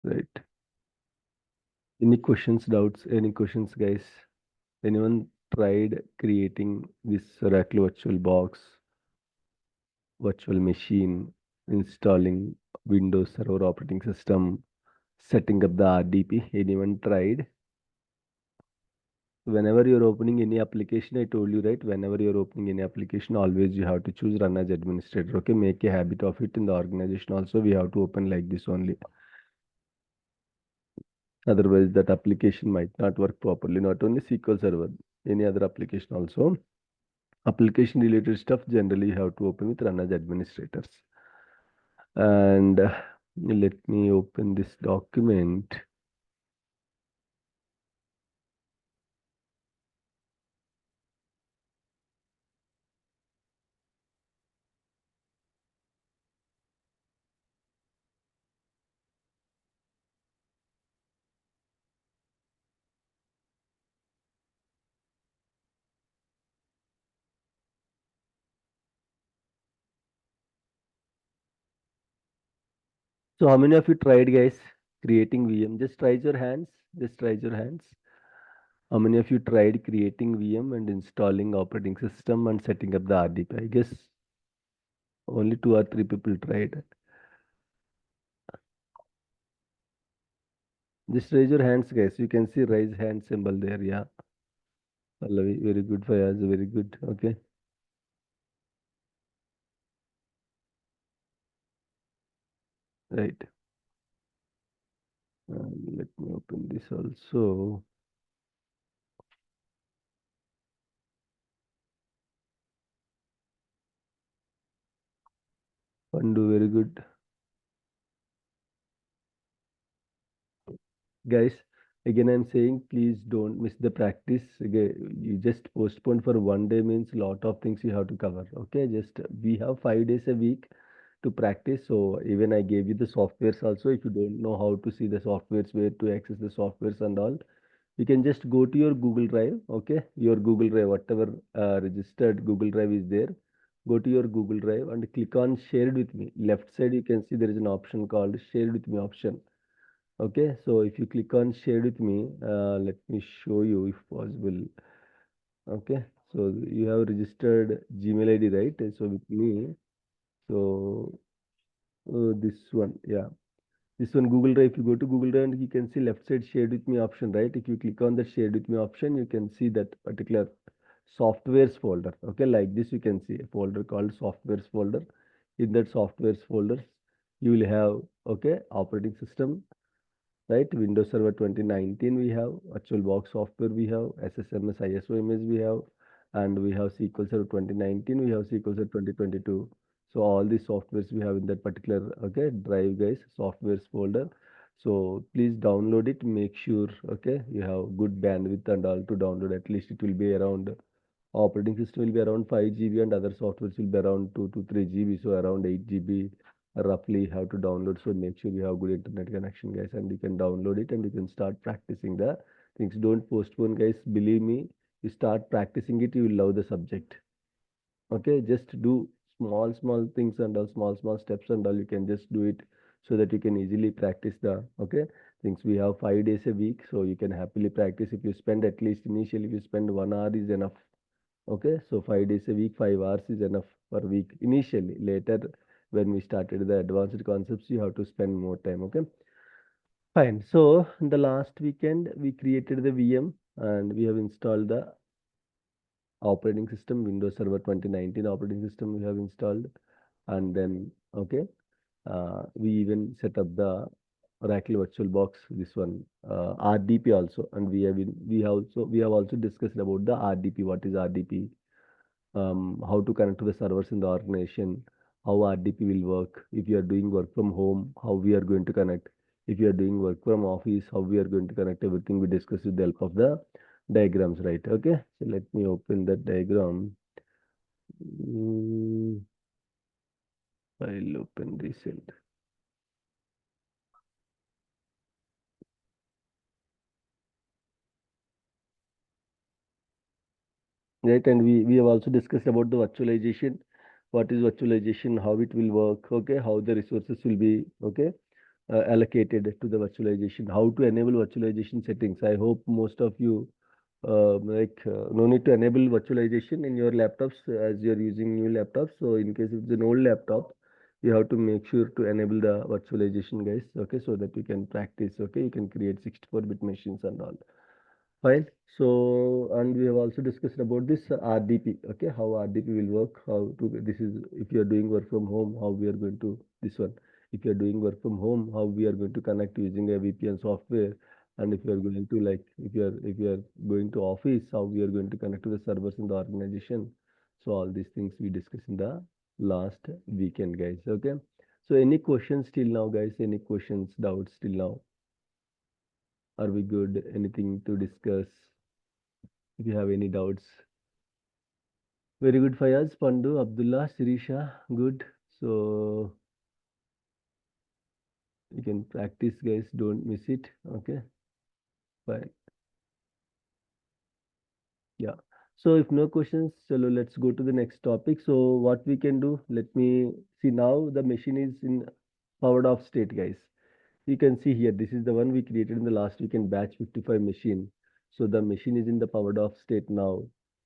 right? Any questions, doubts? Any questions, guys? Anyone tried creating this Oracle virtual box, virtual machine, installing Windows Server operating system, setting up the RDP? Anyone tried? Whenever you're opening any application, I told you, right? Whenever you're opening any application, always you have to choose run as administrator. Okay, make a habit of it in the organization. Also, we have to open like this only. Otherwise, that application might not work properly. Not only SQL Server, any other application also. Application related stuff generally you have to open with run as administrators. And let me open this document. So how many of you tried, guys, creating VM? Just raise your hands. Just raise your hands. How many of you tried creating VM and installing operating system and setting up the RDP? I guess only 2 or 3 people tried. Just raise your hands, guys. You can see raise hand symbol there. Yeah. Pallavi, very good. Fayaz, very good. Okay. Right. Let me open this also. Pandu, very good. Guys, again, I'm saying please don't miss the practice. Again, you just postpone for one day means lot of things you have to cover. Okay, just we have 5 days a week to practice. So even I gave you the softwares also. If you don't know how to see the softwares, where to access the softwares and all, you can just go to your Google Drive. Okay, your Google Drive, whatever registered Google Drive is there. Go to your Google Drive and click on shared with me. Left side, you can see there is an option called shared with me option. Okay, so if you click on share with me, let me show you if possible. Okay, so you have registered Gmail ID, right? So with me, so this one, yeah, this one Google Drive. If you go to Google Drive, and you can see left side shared with me option, right? If you click on the shared with me option, you can see that particular softwares folder. Okay, like this, you can see a folder called softwares folder. In that softwares folder, you will have okay operating system, right? Windows Server 2019 we have, VirtualBox software we have, SSMS ISO image we have, and we have SQL Server 2019, we have SQL Server 2022. So all these softwares we have in that particular okay drive, guys, softwares folder. So please download it. Make sure okay you have good bandwidth and all to download. At least it will be around operating system will be around 5 GB and other softwares will be around 2 to 3 GB. So around 8 GB roughly have to download. So make sure you have good internet connection, guys, and you can download it and you can start practicing the things. Don't postpone, guys. Believe me, you start practicing it, you will love the subject. Okay, just do small things and all small steps and all. You can just do it so that you can easily practice the okay things. We have 5 days a week, so you can happily practice. If you spend at least initially, if you spend 1 hour is enough. Okay, so 5 days a week, 5 hours is enough per week initially. Later, when we started the advanced concepts, you have to spend more time. Okay, fine. So, in the last weekend, we created the VM and we have installed the operating system, Windows Server 2019 operating system we have installed. And then, okay, we even set up the Oracle VirtualBox, this one, RDP also. And we have also discussed about the RDP. What is RDP? How to connect to the servers in the organization, how RDP will work. If you are doing work from home, how we are going to connect. If you are doing work from office, how we are going to connect. Everything we discuss with the help of the diagrams, right? Okay, so let me open that diagram. I'll open recent. Right, and we have also discussed about the virtualization. What is virtualization? How it will work? Okay, how the resources will be? Okay, allocated to the virtualization. How to enable virtualization settings. I hope most of you no need to enable virtualization in your laptops as you're using new laptops. So in case it's an old laptop, you have to make sure to enable the virtualization, guys. Okay, so that you can practice. Okay, you can create 64-bit machines and all. Fine. So, and we have also discussed about this RDP. Okay, how RDP will work. How to this is if you are doing work from home, how we are going to this one. If you are doing work from home, how we are going to connect using a VPN software. And if you are going to like if you are going to office, how we are going to connect to the servers in the organization. So all these things we discussed in the last weekend, guys. Okay. So any questions till now, guys? Any questions, doubts till now? Are we good? Anything to discuss? If you have any doubts. Very good, Fayaz, Pandu, Abdullah, Sirisha. Good. So you can practice, guys. Don't miss it. Okay. Fine. Yeah. So if no questions, chalo, let's go to the next topic. So what we can do, let me see now the machine is in powered off state, guys. You can see here, this is the one we created in the last weekend batch 55 machine. So the machine is in the powered off state now.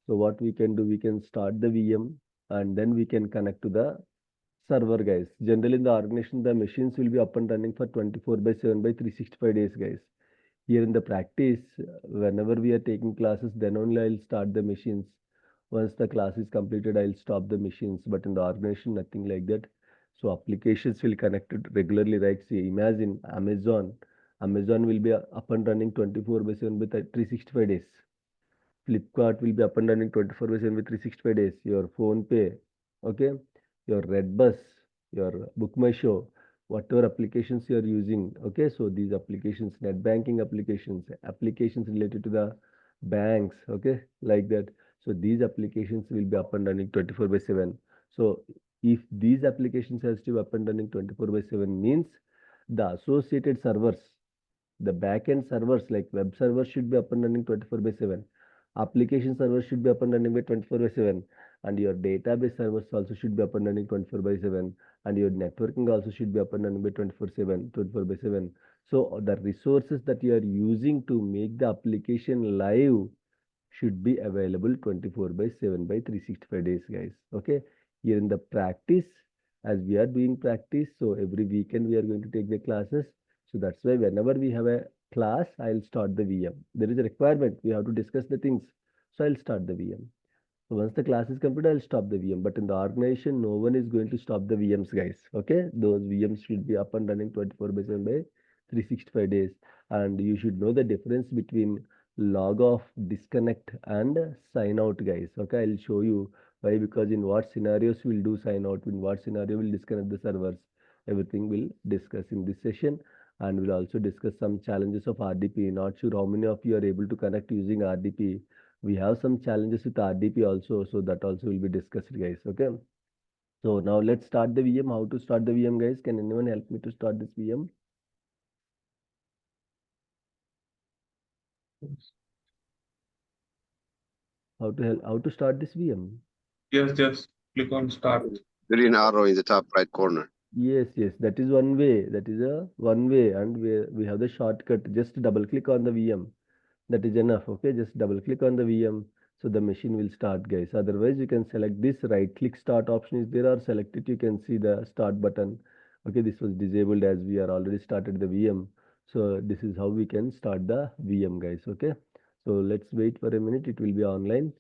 So what we can do, we can start the VM and then we can connect to the server, guys. Generally in the organization, the machines will be up and running for 24 by 7 by 365 days, guys. Here in the practice, whenever we are taking classes, then only I'll start the machines. Once the class is completed, I'll stop the machines. But in the organization, nothing like that. So applications will connect it regularly, right? See, imagine Amazon. Amazon will be up and running 24 by 7 by 365 days. Flipkart will be up and running 24 by 7 with 365 days. Your phone pay, okay, your Redbus, your Book My Show, whatever applications you are using, okay. So these applications, net banking applications, applications related to the banks, okay, like that. So these applications will be up and running 24 by 7. So if these applications has to be up and running 24 by 7 means the associated servers, the backend servers like web servers should be up and running 24 by 7. Application servers should be up and running by 24 by 7. And your database servers also should be up and running 24 by 7. And your networking also should be up and running by 24/7, 24 by 7. So the resources that you are using to make the application live should be available 24 by 7 by 365 days, guys. Okay. Here in the practice, as we are doing practice, so every weekend we are going to take the classes. So that's why whenever we have a class, I'll start the VM. There is a requirement. We have to discuss the things. So I'll start the VM. So once the class is completed, I'll stop the VM. But in the organization, no one is going to stop the VMs, guys. Okay, those VMs should be up and running 24 by 7 by 365 days. And you should know the difference between log off, disconnect, and sign out, guys. Okay, I'll show you why. Because in what scenarios we'll do sign out, in what scenario we'll disconnect the servers. Everything we'll discuss in this session. And we'll also discuss some challenges of RDP. Not sure how many of you are able to connect using RDP. We have some challenges with RDP also, so that also will be discussed, guys. Okay. So now let's start the VM. How to start the VM, guys? Can anyone help me to start this VM? How to start this VM? Yes, just click on start. Green arrow in the top right corner. Yes, yes, that is one way. That is a one way, and we have the shortcut. Just double click on the VM. That is enough. Okay, just double click on the VM, so the machine will start, guys. Otherwise, you can select this right click start option is there, or select it. You can see the start button. Okay, this was disabled as we are already started the VM. So this is how we can start the VM, guys. Okay, so let's wait for a minute. It will be online.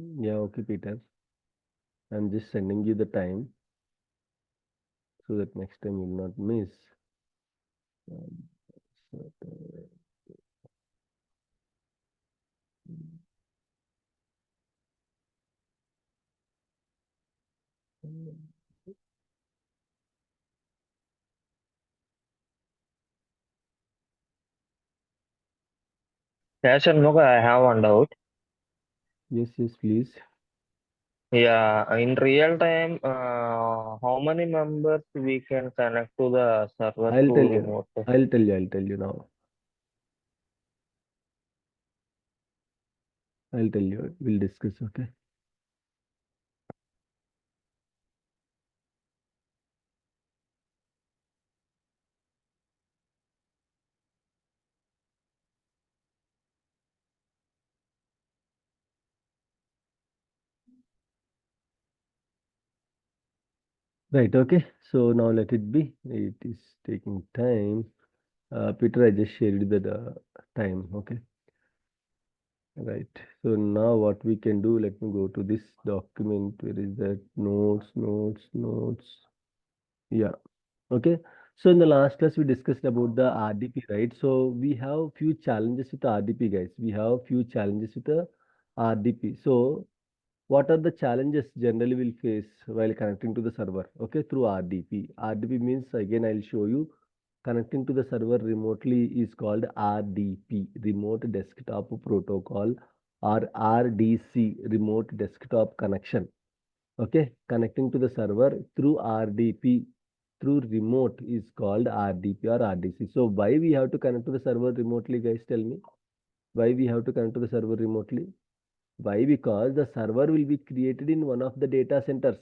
Yeah, okay, Peter. I'm just sending you the time so that next time you'll not miss. Um, so, Yeah, Shanmugha, I have one doubt. yes, please. Yeah, in real time, how many members we can connect to the server I'll tell through you. remote? I'll tell you now. I'll tell you. We'll discuss, okay? Right, okay. So now let it be. It is taking time. Peter, I just shared the time, okay? Right. So now what we can do, let me go to this document. Where is that? Notes. Yeah. Okay. So in the last class, we discussed about the RDP, right? So we have few challenges with the RDP, guys. We have few challenges with the RDP. So what are the challenges generally we'll face while connecting to the server? Okay, through RDP. RDP means, again, I'll show you. Connecting to the server remotely is called RDP, Remote Desktop Protocol, or RDC, Remote Desktop Connection. Okay, connecting to the server through RDP, through remote is called RDP or RDC. So why we have to connect to the server remotely, guys? Tell me. Why we have to connect to the server remotely? Why? Because the server will be created in one of the data centers.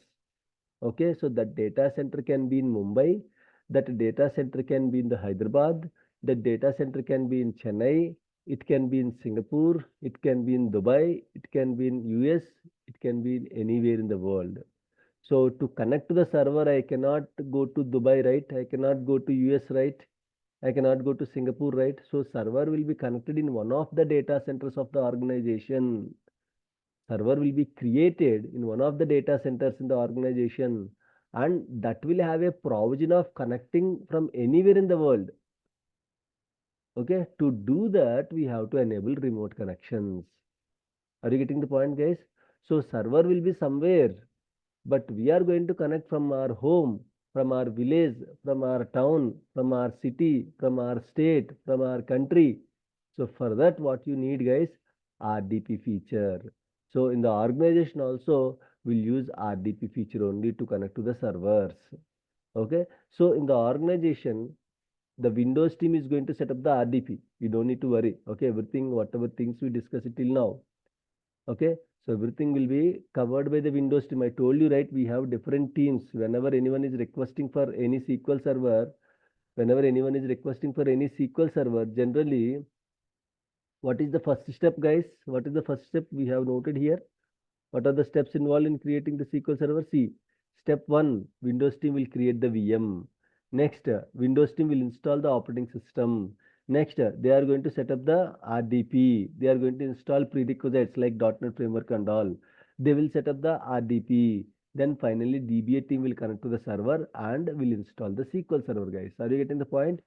Okay, so that data center can be in Mumbai, that data center can be in the Hyderabad, that data center can be in Chennai, it can be in Singapore, it can be in Dubai, it can be in US, it can be in anywhere in the world. So to connect to the server, I cannot go to Dubai, right? I cannot go to US, right? I cannot go to Singapore, right? So server will be connected in one of the data centers of the organization. Server will be created in one of the data centers in the organization, and that will have a provision of connecting from anywhere in the world. Okay, to do that, we have to enable remote connections. Are you getting the point, guys? So server will be somewhere, but we are going to connect from our home, from our village, from our town, from our city, from our state, from our country. So for that, what you need, guys, RDP feature. So in the organization also, we'll use RDP feature only to connect to the servers. Okay. So in the organization, the Windows team is going to set up the RDP. You don't need to worry. Okay. Everything, whatever things we discussed till now. Okay. So everything will be covered by the Windows team. I told you, right? We have different teams. Whenever anyone is requesting for any SQL server, generally, what is the first step, guys? What is the first step we have noted here? What are the steps involved in creating the SQL server? See, step one, Windows team will create the VM. Next, Windows team will install the operating system. Next, they are going to set up the RDP. They are going to install prerequisites like .NET Framework and all. They will set up the RDP. Then finally, DBA team will connect to the server and will install the SQL server, guys. Are you getting the point?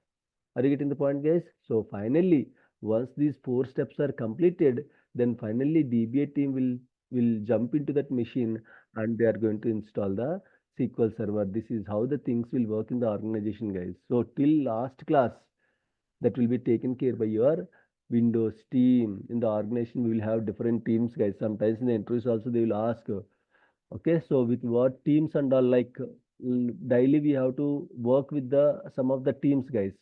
Are you getting the point, guys? So finally, once these four steps are completed, then finally DBA team will jump into that machine and they are going to install the SQL server. This is how the things will work in the organization, guys. So till last class, that will be taken care by your Windows team. In the organization, we will have different teams, guys. Sometimes in the interviews also they will ask, okay, so with what teams and all, like daily we have to work with the some of the teams, guys.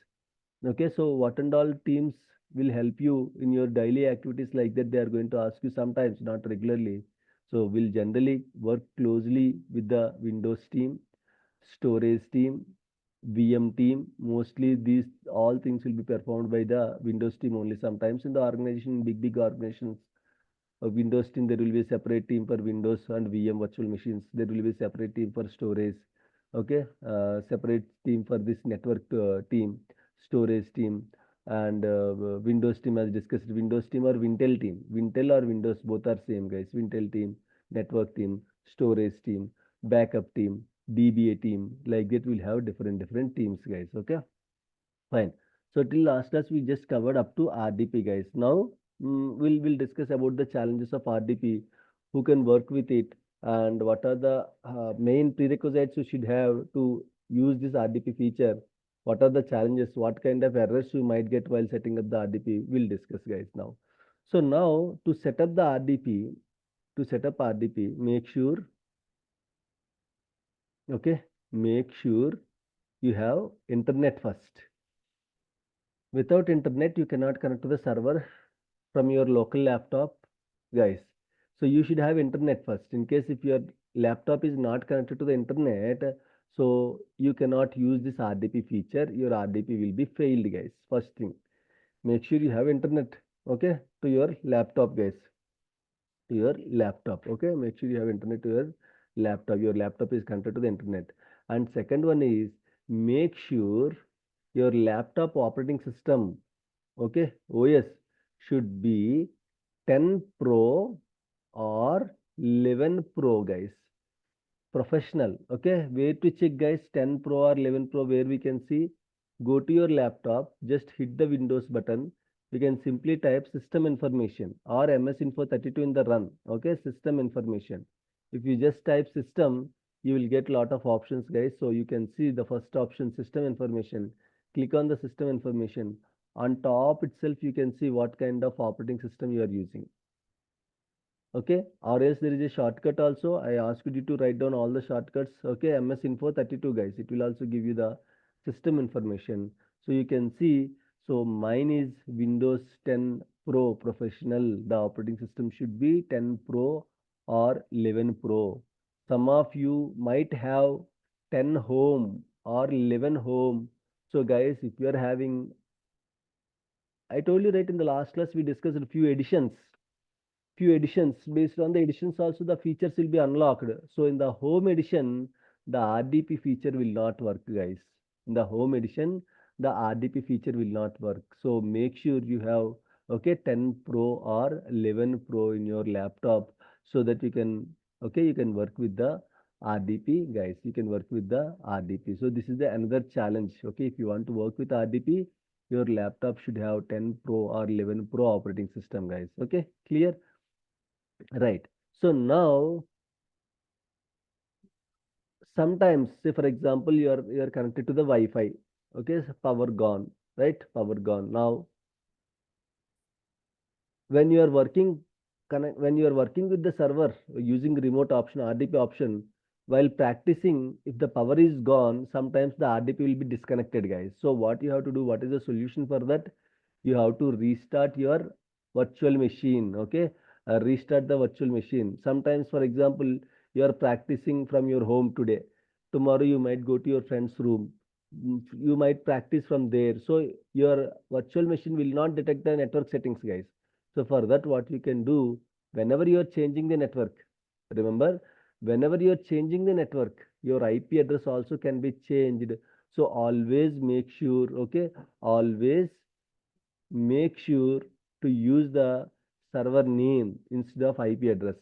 Okay, so what and all teams will help you in your daily activities like that? They are going to ask you sometimes, not regularly. So we'll generally work closely with the Windows team, storage team, VM team. Mostly these all things will be performed by the Windows team only. Sometimes in the organization, big organizations, Windows team, there will be a separate team for Windows and VM virtual machines. There will be a separate team for storage. Okay, separate team for this network team, storage team. and Windows team as discussed. Windows team or Wintel team. Wintel or Windows both are same guys. Wintel team, network team, storage team, backup team, DBA team. Like that, we'll have different teams, guys. Okay, fine. So till last class we just covered up to RDP, guys. Now we'll discuss about the challenges of RDP, who can work with it, and what are the main prerequisites you should have to use this RDP feature. What are the challenges? What kind of errors you might get while setting up the RDP? We'll discuss, guys, now. So now to set up the RDP, make sure, okay, make sure you have internet first. Without internet, you cannot connect to the server from your local laptop, guys. So you should have internet first. In case if your laptop is not connected to the internet, so you cannot use this RDP feature. Your RDP will be failed, guys. First thing, make sure you have internet, okay, to your laptop, guys. To your laptop, okay. Make sure you have internet to your laptop. Your laptop is connected to the internet. And second one is, make sure your laptop operating system, okay, OS should be 10 Pro or 11 Pro, guys. Professional, okay. Where to check, guys? 10 Pro or 11 Pro, where we can see? Go to your laptop, just hit the Windows button. We can simply type system information or MS Info 32 in the run, okay. System information. If you just type system, you will get lot of options, guys. So you can see the first option, system information. Click on the system information. On top itself, you can see what kind of operating system you are using. Okay, or else there is a shortcut also. I asked you to write down all the shortcuts. Okay, MS Info 32, guys. It will also give you the system information. So you can see, so mine is Windows 10 Pro Professional. The operating system should be 10 Pro or 11 Pro. Some of you might have 10 Home or 11 Home. So guys, if you are having, I told you right in the last class, we discussed a few editions. Based on the editions also the features will be unlocked. So in the home edition, the RDP feature will not work, guys. In the home edition, the RDP feature will not work. So make sure you have, okay, 10 Pro or 11 Pro in your laptop, so that you can, okay, you can work with the RDP, guys. You can work with the RDP. So this is the another challenge. Okay, if you want to work with RDP, your laptop should have 10 Pro or 11 Pro operating system, guys. Okay, clear? Right. So now, sometimes, say for example, you are connected to the Wi-Fi. Okay, so power gone, right? Power gone. Now, when you are working, when you are working with the server using remote option, RDP option, while practicing, if the power is gone, sometimes the RDP will be disconnected, guys. So what you have to do? What is the solution for that? You have to restart your virtual machine. Okay, restart the virtual machine. Sometimes, for example, you are practicing from your home today. Tomorrow you might go to your friend's room. You might practice from there. So your virtual machine will not detect the network settings, guys. So for that, what you can do, whenever you are changing the network, remember, whenever you are changing the network, your IP address also can be changed. So always make sure, okay, always make sure to use the server name instead of IP address.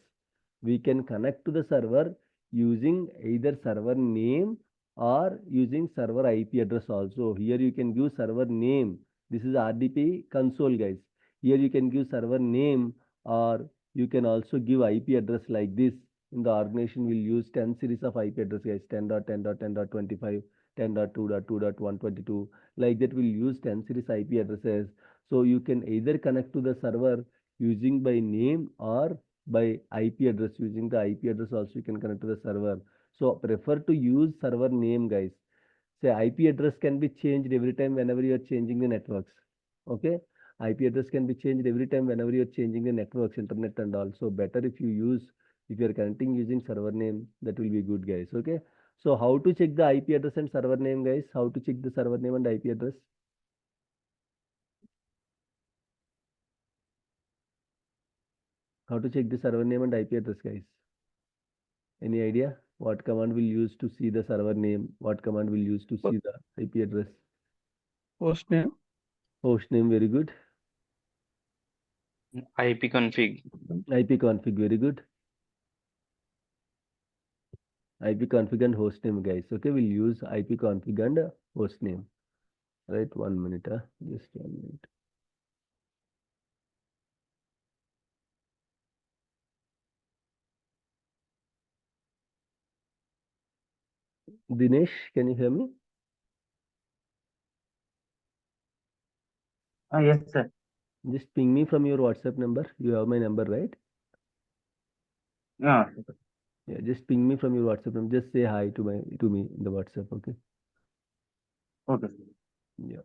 We can connect to the server using either server name or using server IP address also. Here you can give server name. This is RDP console, guys. Here you can give server name, or you can also give IP address like this. In the organization, we'll use 10 series of IP address, guys. 10.10.10.25, 10.2.2.122. Like that, we'll use 10 series IP addresses. So you can either connect to the server using by name or by IP address. Using the IP address also you can connect to the server. So prefer to use server name, guys. Say IP address can be changed every time whenever you are changing the networks. Okay, IP address can be changed every time whenever you are changing the networks, internet and all. So better if you use, if you are connecting using server name, that will be good, guys. Okay, so how to check the IP address and server name, guys? How to check the server name and IP address? How to check the server name and IP address, guys? Any idea? What command will use to see the server name? What command will use to see the IP address? Host name. Host name, very good. IP config. IP config, very good. IP config and host name, guys. Okay, we'll use IP config and host name. Right, 1 minute. Just 1 minute. Dinesh, can you hear me? Yes, sir. Just ping me from your WhatsApp number. You have my number, right? Yeah. Yeah, just ping me from your WhatsApp number. Just say hi to me in the WhatsApp, okay? Okay. Yeah.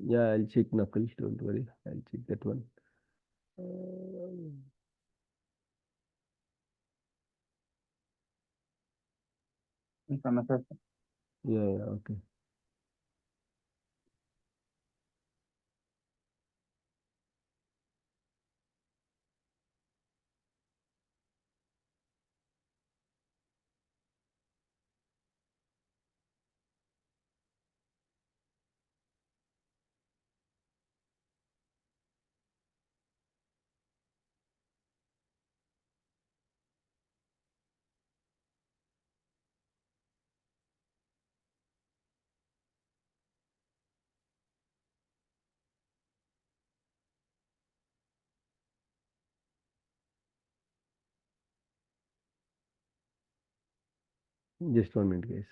Yeah, I'll check Knuckles. Don't worry. I'll check that one. Yeah, okay. Just 1 minute, guys.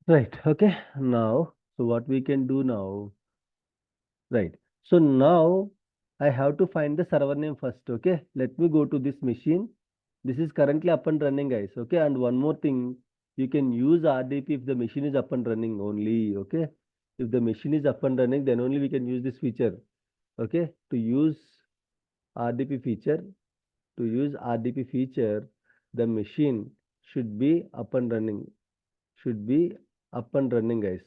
Right, okay. Now, so what we can do now, right. So now I have to find the server name first, okay? Let me go to this machine. This is currently up and running, guys, okay? And one more thing, you can use RDP if the machine is up and running only, okay? If the machine is up and running, then only we can use this feature, okay? To use RDP feature, the machine should be up and running, guys.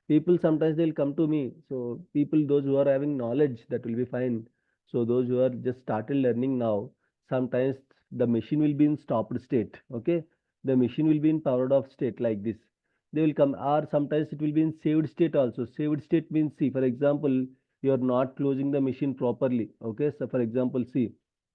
People sometimes they'll come to me. So people, those who are having knowledge, that will be fine. So those who are just started learning now, sometimes the machine will be in stopped state. Okay, the machine will be in powered off state like this. They will come, or sometimes it will be in saved state also. Saved state means, see, for example, you are not closing the machine properly. Okay, so for example, see,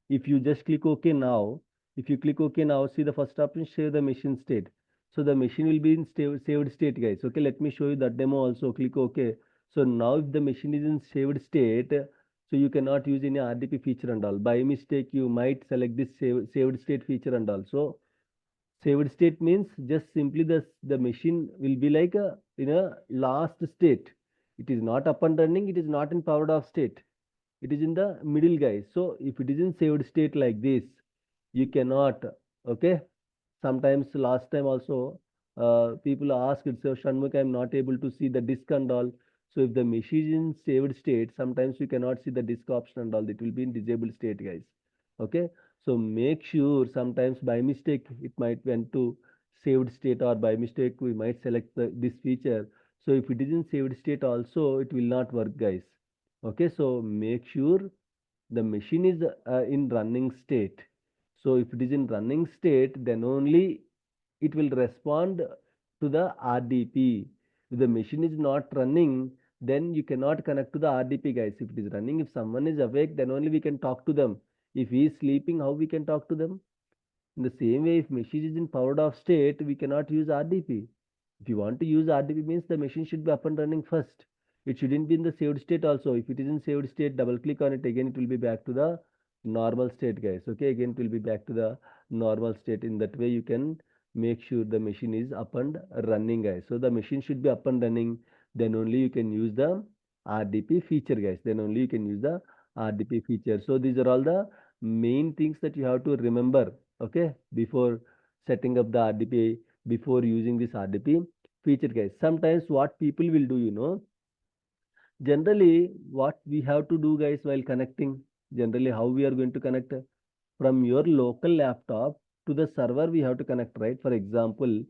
if you just click OK now, see the first option, save the machine state. So the machine will be in saved state, guys. Okay, let me show you that demo also. Click OK. So now if the machine is in saved state, so you cannot use any RDP feature and all. By mistake, you might select this saved state feature and all. So saved state means just simply the machine will be like in a last state. It is not up and running. It is not in powered off state. It is in the middle, guys. So if it is in saved state like this, you cannot. Okay, sometimes last time also people ask it, so Shanmukh, I'm not able to see the disk and all. So if the machine is in saved state, sometimes we cannot see the disk option and all. It will be in disabled state, guys. Okay, so make sure, sometimes by mistake it might went to saved state, or by mistake we might select this feature. So if it is in saved state also, it will not work, guys. Okay, so make sure the machine is in running state. So if it is in running state, then only it will respond to the RDP. If the machine is not running, then you cannot connect to the RDP, guys. If it is running, if someone is awake, then only we can talk to them. If he is sleeping, how we can talk to them? In the same way, if machine is in powered off state, we cannot use RDP. If you want to use RDP means the machine should be up and running first. It shouldn't be in the saved state also. If it is in saved state, double click on it again, it will be back to the normal state, guys. Okay, again it will be back to the normal state. In that way, you can make sure the machine is up and running, guys. So the machine should be up and running. Then only you can use the RDP feature, guys. Then only you can use the RDP feature. So these are all the main things that you have to remember, okay, before setting up the RDP, before using this RDP feature, guys. Sometimes what people will do, generally what we have to do, guys, while connecting, generally how we are going to connect from your local laptop to the server, we have to connect, right? For example,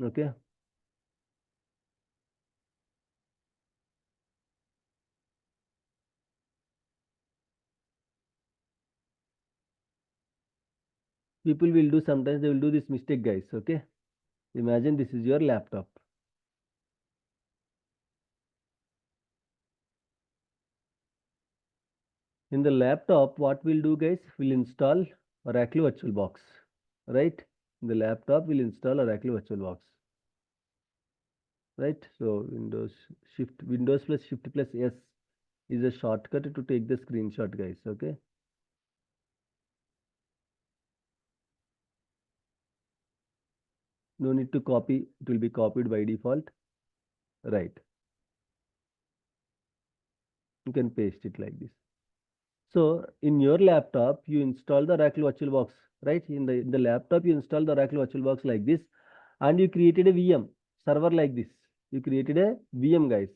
okay. People will do, sometimes they will do this mistake, guys, okay. Imagine this is your laptop. In the laptop, what we'll do, guys, we'll install Oracle VirtualBox, right? In the laptop, we'll install Oracle VirtualBox, right? So Windows plus Shift plus S is a shortcut to take the screenshot, guys, okay? No need to copy, it will be copied by default, right? You can paste it like this. So in your laptop, you install the Oracle VirtualBox, right? In the laptop, you install the Oracle VirtualBox like this, and you created a VM server like this. You created a VM, guys.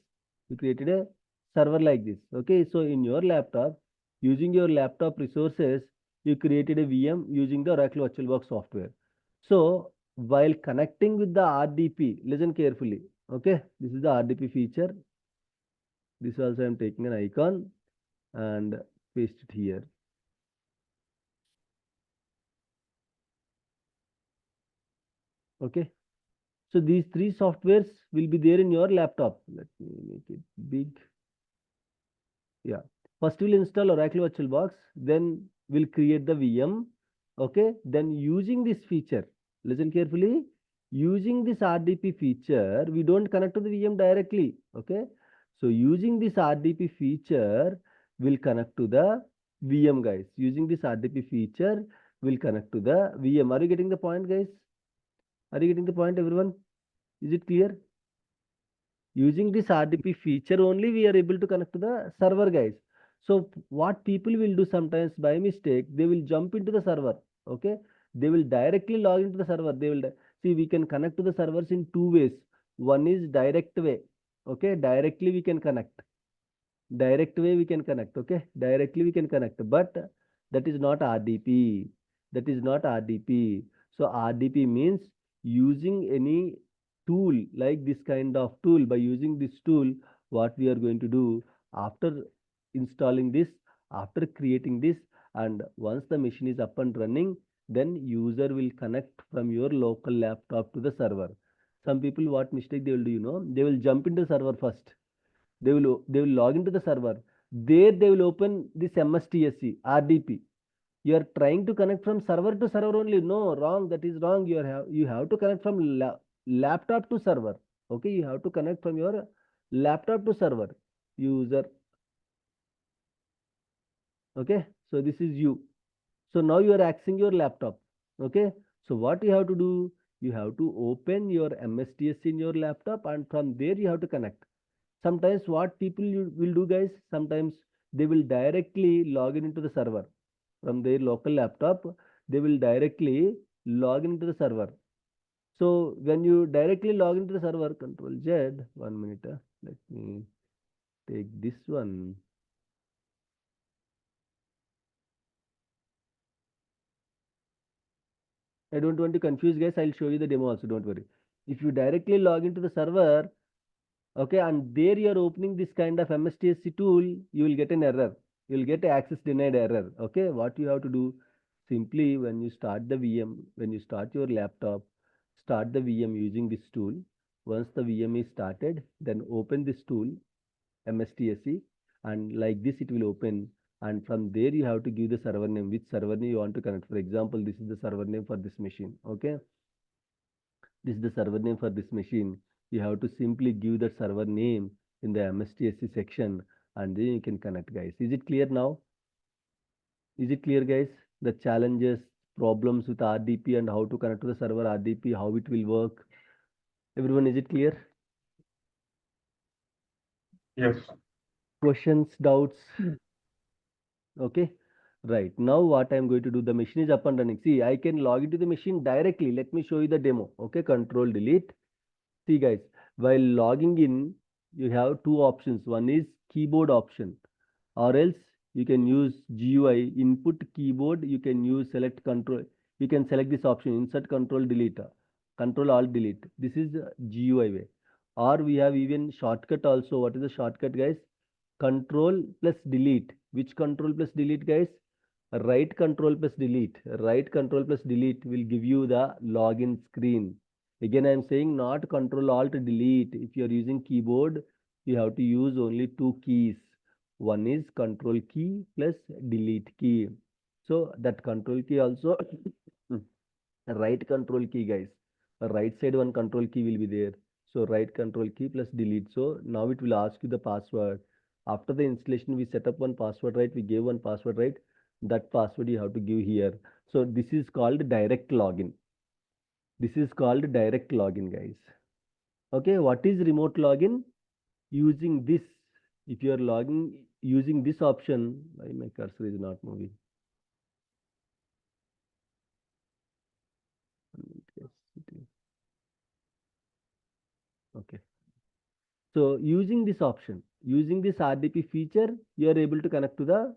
You created a server like this. Okay, so in your laptop, using your laptop resources, you created a VM using the Oracle VirtualBox software. So while connecting with the RDP, listen carefully. Okay, this is the RDP feature. This also I am taking an icon and paste it here. Okay, so these three softwares will be there in your laptop. Let me make it big. Yeah, first we'll install Oracle VirtualBox, then we'll create the VM. Okay, then using this feature, listen carefully, using this RDP feature, we don't connect to the VM directly. Okay, so using this RDP feature, we'll connect to the VM, guys. Using this RDP feature, we'll connect to the VM. Are you getting the point, guys? Are you getting the point, everyone? Is it clear? Using this RDP feature only, we are able to connect to the server, guys. So what people will do sometimes by mistake, they will jump into the server. Okay, they will directly log into the server. They will see, we can connect to the servers in two ways. One is direct way. Okay, directly we can connect. Direct way we can connect. Okay, directly we can connect, but that is not RDP. That is not RDP. So RDP means using any tool like this kind of tool. By using this tool, what we are going to do after installing this, after creating this, and once the machine is up and running, then user will connect from your local laptop to the server. Some people, what mistake they will do, they will jump into the server first. They will log into the server. There they will open this MSTSC RDP. You are trying to connect from server to server only. No, wrong. That is wrong. You have to connect from laptop to server. Okay, you have to connect from your laptop to server. User. Okay, so this is you. So now you are accessing your laptop. Okay, so what you have to do? You have to open your MSTSC in your laptop, and from there you have to connect. Sometimes what people will do, guys, sometimes they will directly log in into the server from their local laptop. They will directly log into the server. So when you directly log into the server, Control Z, 1 minute, let me take this one. I don't want to confuse, guys. I'll show you the demo also, don't worry. If you directly log into the server, okay, and there you are opening this kind of MSTSC tool, you will get an error. You will get access denied error. Okay, what you have to do, simply when you start the VM, when you start your laptop, start the VM using this tool. Once the VM is started, then open this tool, MSTSC, and like this it will open. And from there you have to give the server name, which server name you want to connect. For example, this is the server name for this machine. Okay. This is the server name for this machine. You have to simply give that server name in the MSTSC section, and then you can connect, guys. Is it clear now? Is it clear, guys? The challenges, problems with RDP and how to connect to the server RDP, how it will work. Everyone, is it clear? Yes. Questions, doubts? Okay. Right. Now what I'm going to do, the machine is up and running. See, I can log into the machine directly. Let me show you the demo. Okay. Control delete. See, guys, while logging in, you have two options. One is keyboard option, or else you can use GUI input keyboard. You can use select control. You can select this option, insert control delete, control alt delete. This is GUI way. Or we have even shortcut also. What is the shortcut, guys? Control plus delete. Which control plus delete, guys? Right control plus delete. Right control plus delete will give you the login screen. Again, I am saying not control alt delete. If you are using keyboard, you have to use only two keys. One is control key plus delete key. So that control key also right control key, guys. Right side one control key will be there. So right control key plus delete. So now it will ask you the password. After the installation, we set up one password, right? We gave one password, right? That password you have to give here. So this is called direct login. This is called direct login, guys. Okay, what is remote login? Using this, if you are logging using this option, why my cursor is not moving? Okay. So using this option, using this RDP feature, you are able to connect to the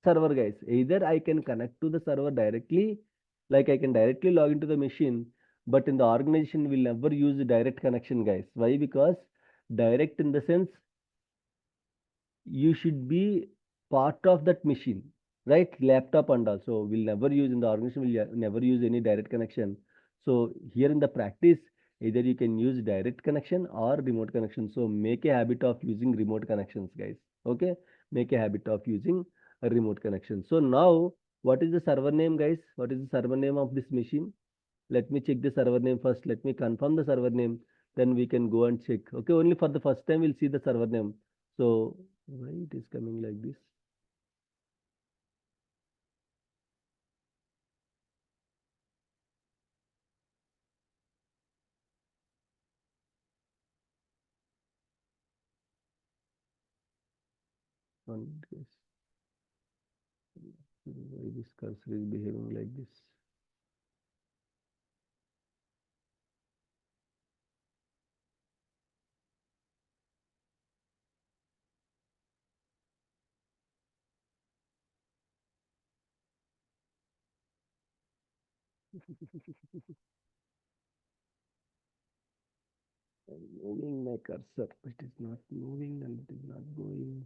server, guys. Either I can connect to the server directly, like I can directly log into the machine, but in the organization will never use direct connection, guys. Why? Because direct in the sense you should be part of that machine, right? Laptop and also will never use in the organization will never use any direct connection. So here in the practice, either you can use direct connection or remote connection. So make a habit of using remote connections, guys. Okay, make a habit of using a remote connection. So now, what is the server name, guys? What is the server name of this machine? Let me check the server name first. Let me confirm the server name. Then we can go and check. Okay, only for the first time we'll see the server name. So why it is coming like this? One guess. Why this cursor is behaving like this? I'm moving my cursor. It is not moving and it is not going.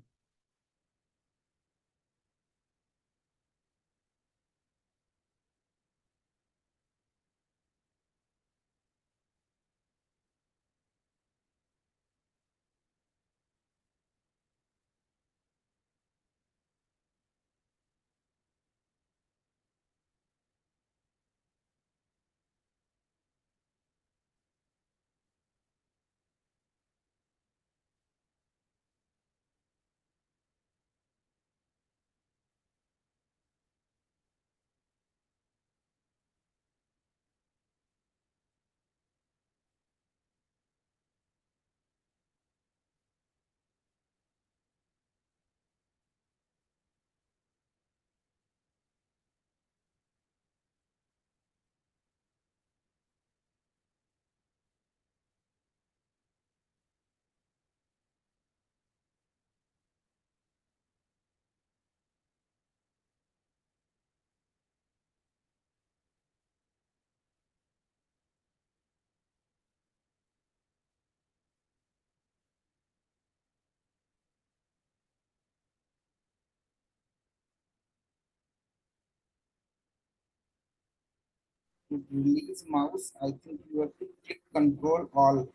To release mouse, I think you have to click Control Alt.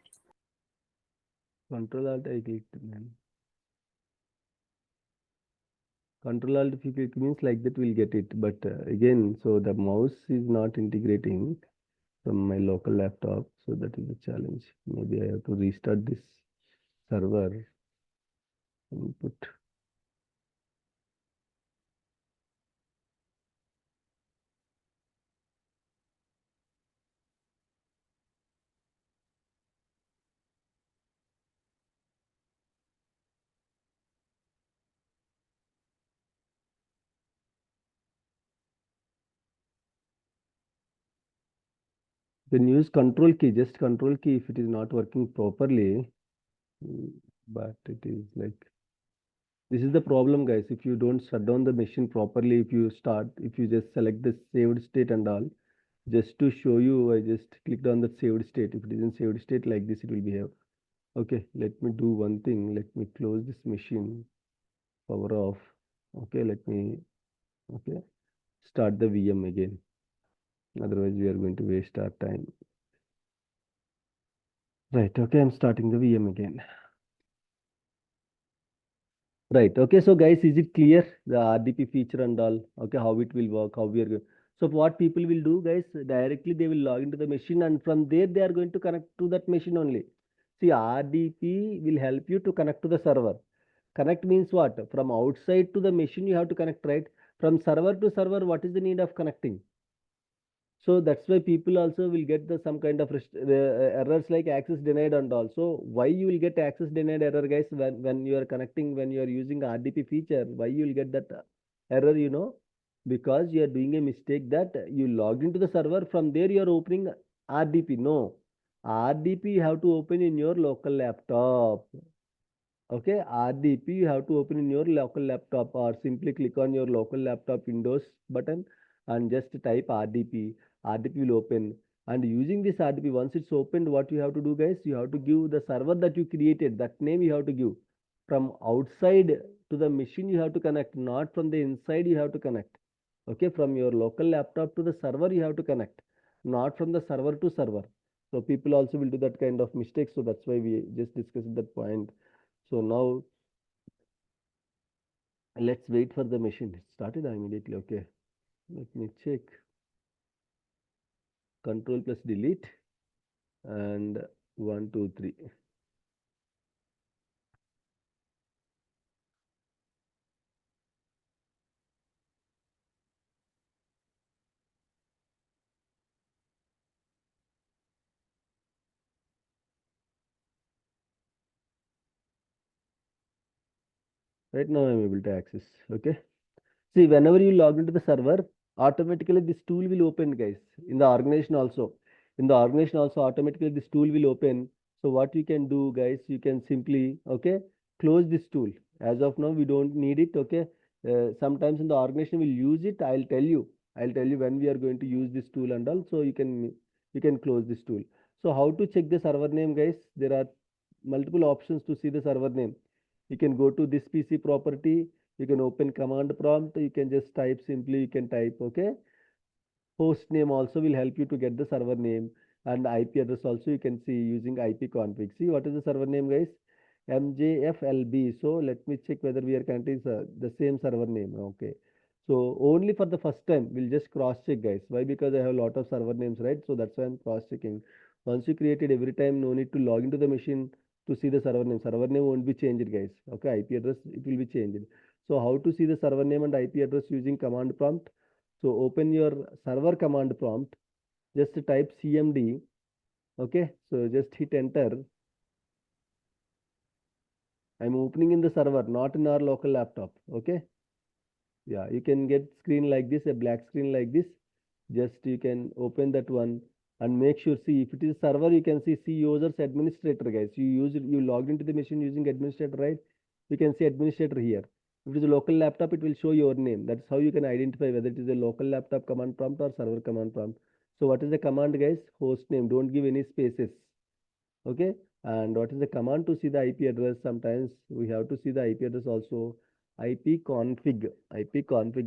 Control Alt I clicked, man. Control Alt if you click means like that we'll get it. But again, so the mouse is not integrating. from my local laptop. So that is the challenge. Maybe I have to restart this server. Input. Then use control key, just control key if it is not working properly. But it is like, this is the problem, guys. If you don't shut down the machine properly, if you just select the saved state and all, just to show you, I just clicked on the saved state. If it is in saved state like this, it will behave. Okay, let me do one thing. Let me close this machine, power off. Okay, let me, okay, start the VM again. Otherwise, we are going to waste our time. Right, okay, I'm starting the VM again. Right, okay, so guys, is it clear, the RDP feature and all, okay, how it will work, how we are going. So what people will do, guys, directly they will log into the machine, and from there they are going to connect to that machine only. See, RDP will help you to connect to the server. Connect means what? From outside to the machine you have to connect, right? From server to server, what is the need of connecting? So that's why people also will get some kind of errors like access denied and also why you will get access denied error, guys, when you are connecting, when you are using RDP feature, why you will get that error, because you are doing a mistake that you logged into the server, from there you are opening RDP. No, RDP you have to open in your local laptop. Okay, RDP you have to open in your local laptop, or simply click on your local laptop Windows button and just type RDP. RDP will open, and using this RDP, once it's opened, what you have to do, guys, you have to give the server that you created, that name you have to give. From outside to the machine you have to connect, not from the inside you have to connect. Okay, from your local laptop to the server you have to connect, not from the server to server. So people also will do that kind of mistakes. So that's why we just discussed that point. So now let's wait for the machine. It started immediately. Okay, let me check. Control plus delete and 1, 2, 3. Right now I'm able to access. Okay. See, whenever you log into the server, automatically this tool will open, guys. In the organization also. Automatically this tool will open. So what you can do, guys, you can simply, okay, close this tool. As of now, we don't need it. Okay. Sometimes in the organization will use it. I'll tell you when we are going to use this tool and all. So you can close this tool. So how to check the server name, guys? There are multiple options to see the server name. You can go to this PC property. You can open command prompt. You can just type simply, you can type, okay. Host name also will help you to get the server name, and IP address also you can see using IP config. See what is the server name, guys? MJFLB. So let me check whether we are connecting the same server name. Okay. So only for the first time, we'll just cross check, guys. Why? Because I have a lot of server names, right? So that's why I'm cross checking. Once you created, every time, no need to log into the machine to see the server name. Server name won't be changed, guys. Okay. IP address, it will be changed. So how to see the server name and IP address using command prompt? So open your server command prompt, just type CMD. Okay, so just hit enter. I'm opening in the server, not in our local laptop. Okay, yeah, you can get screen like this, a black screen like this. Just you can open that one and make sure, see if it is server, you can see users administrator, guys. You logged into the machine using administrator, right? You can see administrator here. If it is a local laptop, it will show your name. That's how you can identify whether it is a local laptop command prompt or server command prompt. So what is the command, guys? Host name. Don't give any spaces. Okay. And what is the command to see the IP address? Sometimes we have to see the IP address also. IP config,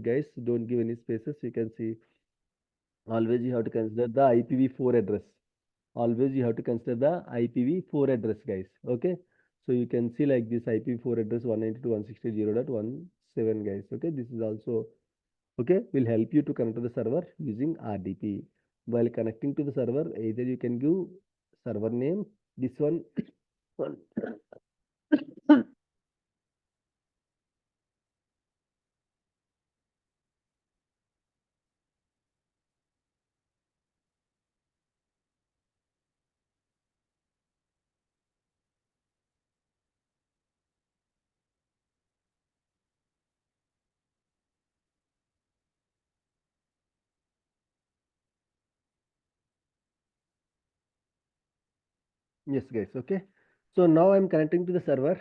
guys. Don't give any spaces. You can see. Always you have to consider the IPv4 address. Always you have to consider the IPv4 address, guys. Okay. So you can see like this IPv4 address 192.168.0.17, guys. Okay. This is also, okay, will help you to connect to the server using RDP. While connecting to the server, either you can give server name, this one, one. Yes, guys. Okay. So now I'm connecting to the server.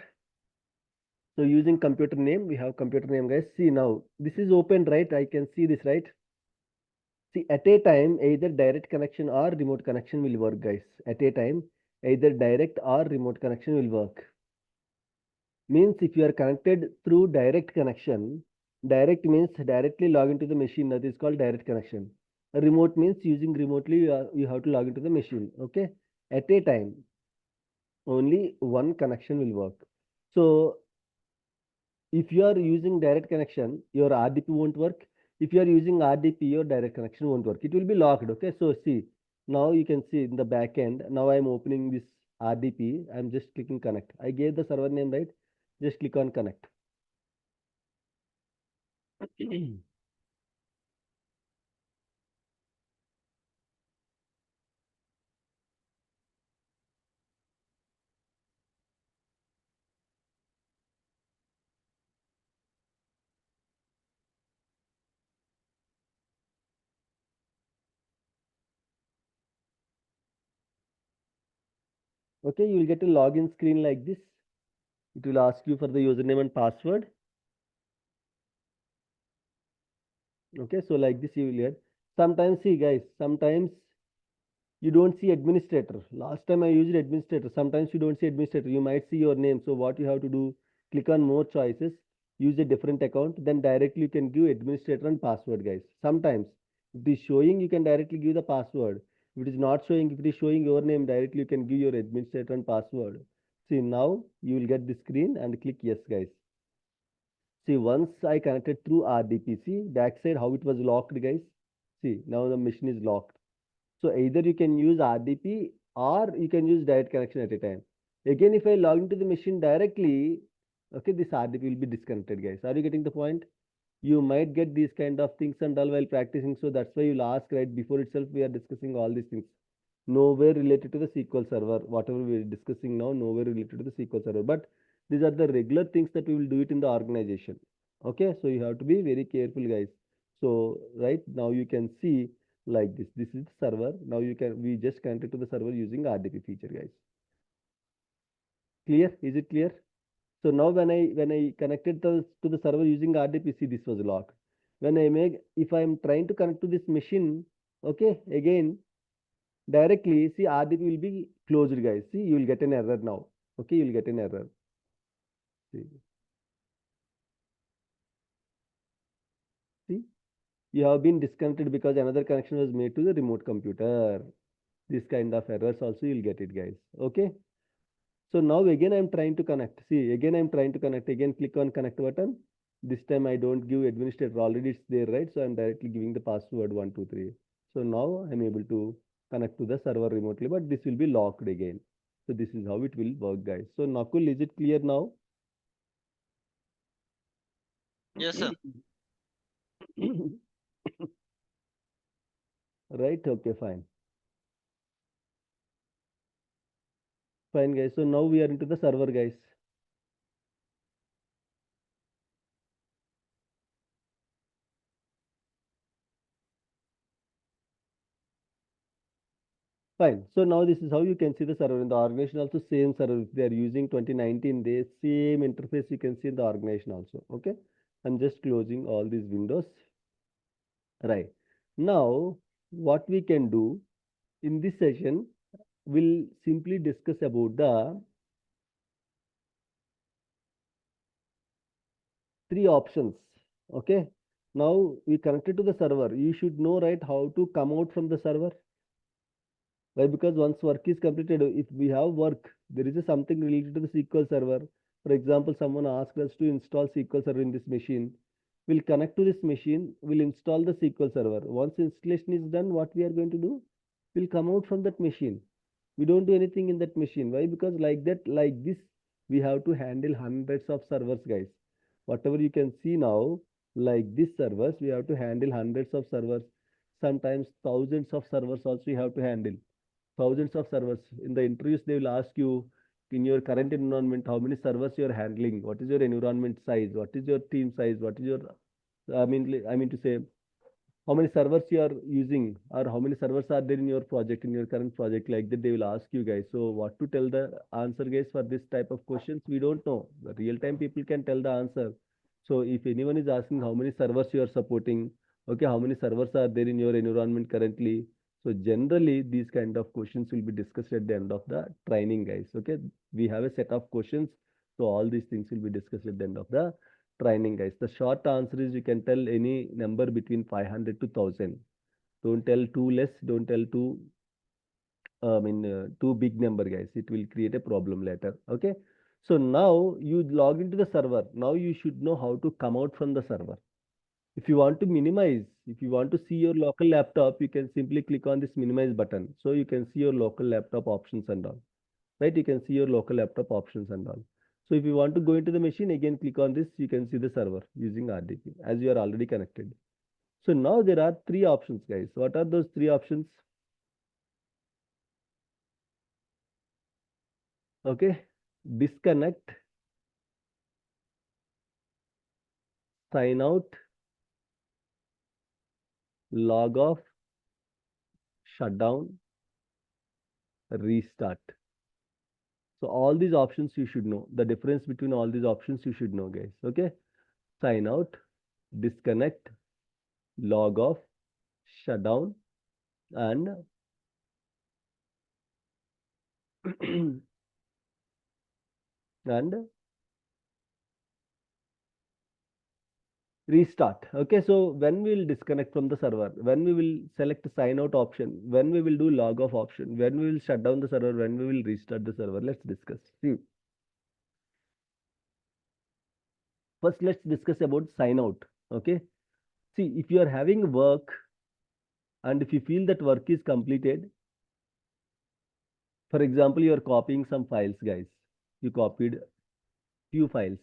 So using computer name, we have computer name, guys. See now, this is open, right? I can see this, right? See, at a time, either direct connection or remote connection will work, guys. At a time, either direct or remote connection will work. Means if you are connected through direct connection, direct means directly log into the machine. That is called direct connection. A remote means using remotely, you have to log into the machine. Okay. At a time, only one connection will work. So if you are using direct connection, your RDP won't work. If you are using RDP, your direct connection won't work. It will be locked. Okay. So see, now you can see in the back end. Now I'm opening this RDP. I'm just clicking connect. I gave the server name, right? Just click on connect. Okay, you will get a login screen like this. It will ask you for the username and password. Okay, so like this you will get. Sometimes, see guys, sometimes you don't see administrator. Last time I used administrator. Sometimes you don't see administrator. You might see your name. So what you have to do, click on more choices, use a different account, then directly you can give administrator and password, guys. Sometimes if it is showing, you can directly give the password. If it is not showing, if it is showing your name, directly you can give your administrator and password. See, now you will get the screen and click yes, guys. See, once I connected through RDP, see backside how it was locked, guys. See, now the machine is locked. So either you can use RDP or you can use direct connection at a time. Again, if I log into the machine directly, okay, this RDP will be disconnected, guys. Are you getting the point? You might get these kind of things and all while practicing. So that's why you'll ask, right? Before itself, we are discussing all these things. Nowhere related to the SQL server. Whatever we are discussing now, nowhere related to the SQL server. But these are the regular things that we will do it in the organization. Okay, so you have to be very careful, guys. So right now you can see like this. This is the server. Now we just connected to the server using RDP feature, guys. Clear? Is it clear? So now when I connected to the server using RDP, see this was locked. When if I'm trying to connect to this machine, okay, again directly, see RDP will be closed, guys. See, you will get an error now. Okay, you will get an error. See, you have been disconnected because another connection was made to the remote computer. This kind of errors also you'll get it, guys. Okay. So now again I'm trying to connect. See, again I'm trying to connect. Again, click on connect button. This time I don't give administrator. Already it's there, right? So I'm directly giving the password 123. So now I'm able to connect to the server remotely, but this will be locked again. So this is how it will work, guys. So Nakul, is it clear now? Yes, sir. Right? Okay, fine. Fine, guys. So now we are into the server, guys. Fine. So now this is how you can see the server in the organization also same server. If they are using 2019, the same interface you can see in the organization also. Okay. I'm just closing all these windows. Right. Now, what we can do in this session, we'll simply discuss about the three options. Okay. Now we connected to the server. You should know, right, how to come out from the server. Why? Because once work is completed, if we have work, there is something related to the SQL server. For example, someone asked us to install SQL server in this machine. We'll connect to this machine, we'll install the SQL server. Once installation is done, what we are going to do? We'll come out from that machine. We don't do anything in that machine. Why? Because like this, we have to handle hundreds of servers, guys. Whatever you can see now, like this servers, we have to handle hundreds of servers. Sometimes thousands of servers also we have to handle. Thousands of servers. In the interviews, they will ask you in your current environment, how many servers you are handling, what is your environment size, what is your team size, what is your, I mean to say, how many servers you are using or how many servers are there in your project, in your current project, like that they will ask you guys. So what to tell the answer, guys, for this type of questions, we don't know. The real time people can tell the answer. So if anyone is asking how many servers you are supporting, okay, how many servers are there in your environment currently, so generally these kind of questions will be discussed at the end of the training, guys. Okay, we have a set of questions, so all these things will be discussed at the end of the training, guys. The short answer is you can tell any number between 500 to 1000. Don't tell too less, don't tell too too big number, guys. It will create a problem later. Okay, so now you log into the server. Now you should know how to come out from the server. If you want to minimize, if you want to see your local laptop, you can simply click on this minimize button, so you can see your local laptop options and all, right? You can see your local laptop options and all. So if you want to go into the machine, again click on this, you can see the server using RDP as you are already connected. So now there are three options, guys. What are those three options? Okay, disconnect, sign out, log off, shut down, restart. So all these options you should know. The difference between all these options you should know, guys. Okay, sign out, disconnect, log off, shut down, and and restart. Okay, so when we will disconnect from the server, when we will select sign out option, when we will do log off option, when we will shut down the server, when we will restart the server, let's discuss. See, first let's discuss about sign out. Okay, see, if you are having work and if you feel that work is completed, for example, you are copying some files, guys. You copied few files.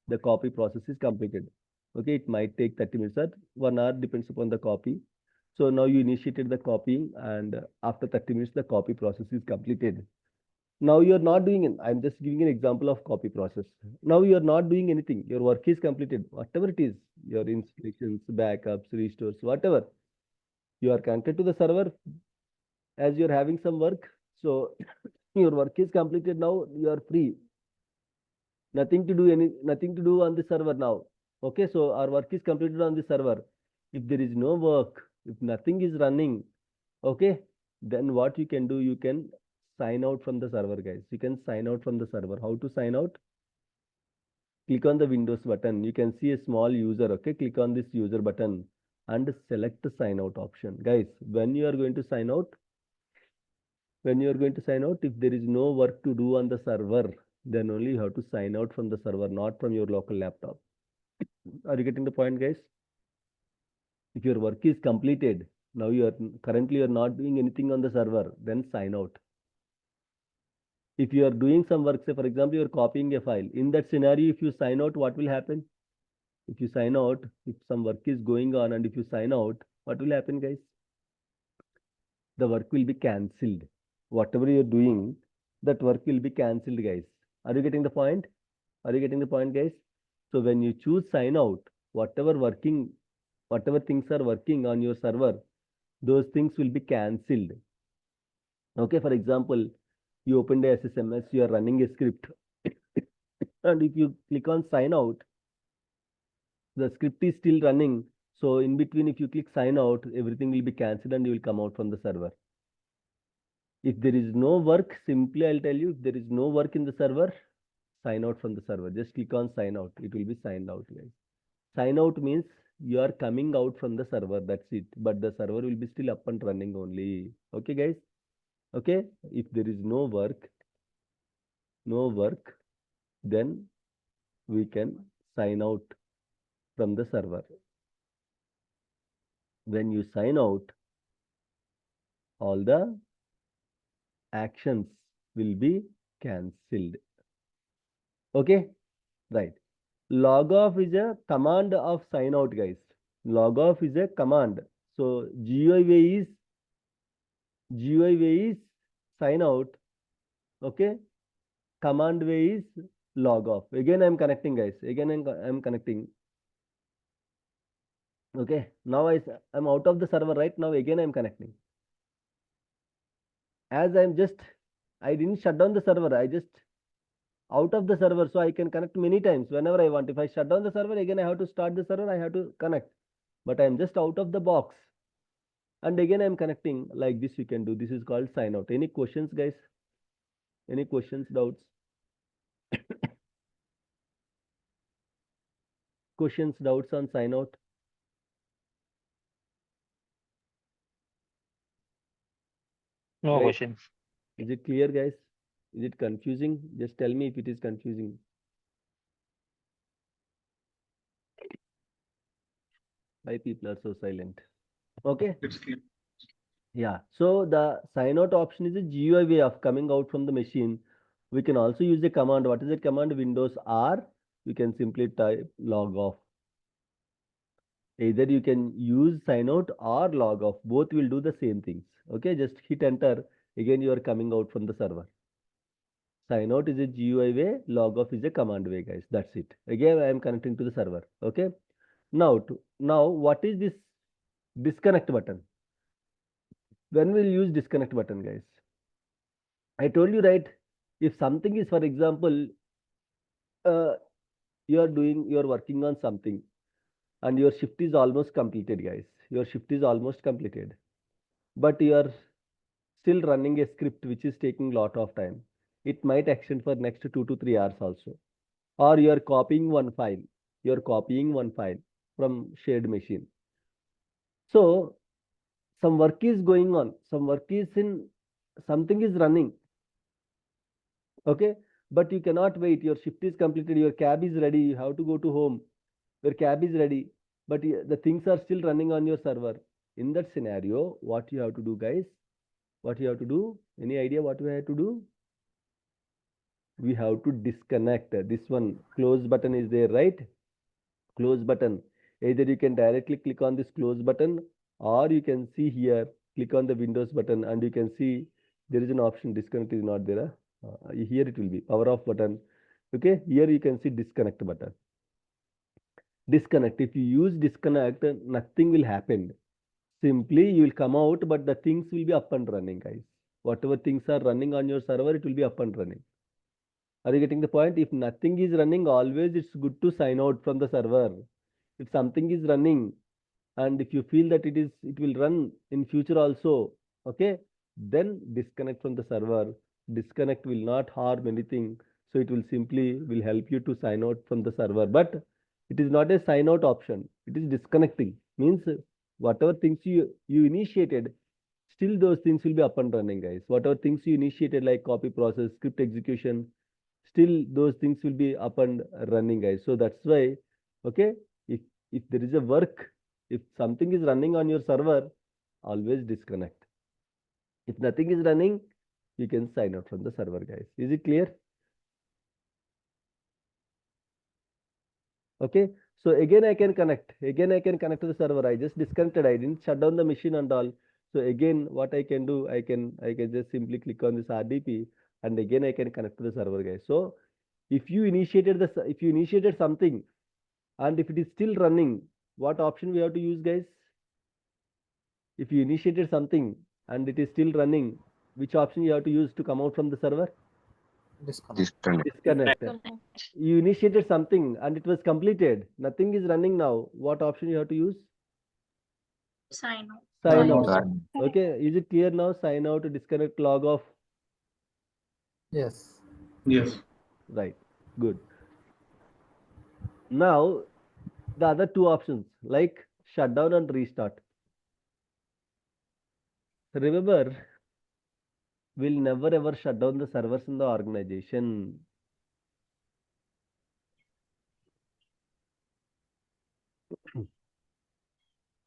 The copy process is completed. Okay, it might take 30 minutes or 1 hour, depends upon the copy. So now you initiated the copying, and after 30 minutes, the copy process is completed. Now you're not doing it. I'm just giving an example of copy process. Now you're not doing anything. Your work is completed. Whatever it is, your installations, backups, restores, whatever. You are connected to the server as you're having some work. So your work is completed now. You are free. Nothing to do on the server now. Okay, so our work is completed on the server. If there is no work, if nothing is running, okay, then what you can do, you can sign out from the server, guys. You can sign out from the server. How to sign out? Click on the Windows button. You can see a small user. Okay, click on this user button and select the sign out option. Guys, when you are going to sign out, if there is no work to do on the server, then only you have to sign out from the server, not from your local laptop. Are you getting the point, guys? If your work is completed, now currently you are not doing anything on the server, then sign out. If you are doing some work, say for example, you are copying a file. In that scenario, if you sign out, what will happen? If you sign out, if some work is going on and if you sign out, what will happen, guys? The work will be cancelled. Whatever you are doing, that work will be cancelled, guys. Are you getting the point? Are you getting the point, guys? So when you choose sign out, whatever things are working on your server, those things will be cancelled. Okay, for example, you opened a SSMS, you are running a script, and if you click on sign out, the script is still running. So in between, if you click sign out, everything will be cancelled and you will come out from the server. If there is no work, simply I'll tell you, if there is no work in the server, sign out from the server. Just click on sign out. It will be signed out, guys. Sign out means you are coming out from the server. That's it. But the server will be still up and running only. Okay, guys? Okay. If there is no work, then we can sign out. from the server. When you sign out, all the actions will be cancelled. Okay, right. Logoff is a command of sign out, guys. Logoff is a command. So GUI way is sign out. Okay, command way is log off. Again, I'm connecting, guys. Again, I'm connecting. Okay, now I'm out of the server, right? Now again, I'm connecting. As I didn't shut down the server. I just out of the server, so I can connect many times whenever I want. If I shut down the server, again, I have to start the server. I have to connect. But I'm just out of the box. And again, I'm connecting like this. You can do. This is called sign out. Any questions, guys? Any questions, doubts? Questions, doubts on sign out? No Guys, questions. is it clear, guys? Is it confusing? Just tell me if it is confusing. Why people are so silent? Okay. It's clear. Yeah. So the sign out option is a GUI way of coming out from the machine. We can also use a command. What is the command? Windows R. You can simply type log off. Either you can use sign out or log off. Both will do the same things. Okay. Just hit enter. Again, you are coming out from the server. Sign out is a GUI way. Log off is a command way, guys. That's it. Again, I am connecting to the server. Okay. Now what is this disconnect button? When we'll use disconnect button, guys? I told you, right? If something is, for example, you're working on something and your shift is almost completed, guys. Your shift is almost completed, but you are still running a script which is taking a lot of time. It might extend for next 2 to 3 hours also. Or you are copying one file. You're copying one file from shared machine. So some work is going on. Something is running. Okay, but you cannot wait. Your shift is completed. Your cab is ready. You have to go to home. Your cab is ready, but the things are still running on your server. In that scenario, what you have to do, guys? What you have to do? Any idea what we have to do? We have to disconnect. This one close button is there, right? Close button. Either you can directly click on this close button, or you can see here, click on the Windows button, and you can see there is an option disconnect is not there. Here it will be power off button. Okay, here you can see disconnect button. Disconnect. If you use disconnect, nothing will happen. Simply you will come out, but the things will be up and running, guys. Whatever things are running on your server, it will be up and running. Are you getting the point? If nothing is running, always it's good to sign out from the server. If something is running, and if you feel that it will run in future also, okay, then disconnect from the server. Disconnect will not harm anything, so it will simply will help you to sign out from the server. But it is not a sign out option. It is disconnecting. Means whatever things you initiated, still those things will be up and running, guys. Whatever things you initiated, like copy process, script execution, still those things will be up and running, guys. So that's why, okay, if there is a work, if something is running on your server, always disconnect. If nothing is running, you can sign out from the server, guys. Is it clear? Okay. So again, I can connect. Again, I can connect to the server. I just disconnected. I didn't shut down the machine and all. So again, what I can do, I can just simply click on this RDP, and again I can connect to the server, guys. So if you initiated something, and if it is still running, what option we have to use, guys? If you initiated something and it is still running, which option you have to use to come out from the server? Disconnect. You initiated something and it was completed. Nothing is running now. What option you have to use? Sign out. Sign out. Okay. Is it clear now? Sign out, disconnect, log off. Yes. Yes. Right. Good. Now, the other two options like shutdown and restart. Remember, we'll never ever shut down the servers in the organization.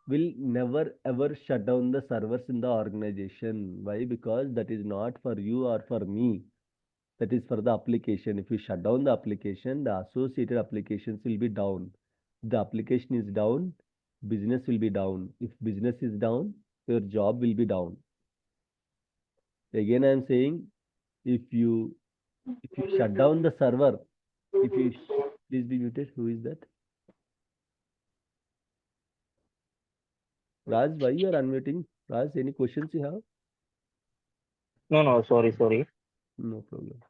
will never ever shut down the servers in the organization. Why? Because that is not for you or for me. That is for the application. If you shut down the application, the associated applications will be down. If the application is down, business will be down. If business is down, your job will be down. Again, I am saying, if you shut down the server, please be muted. Who is that? Raj, why you are unmuting? Raj, any questions you have? No, sorry. No problem.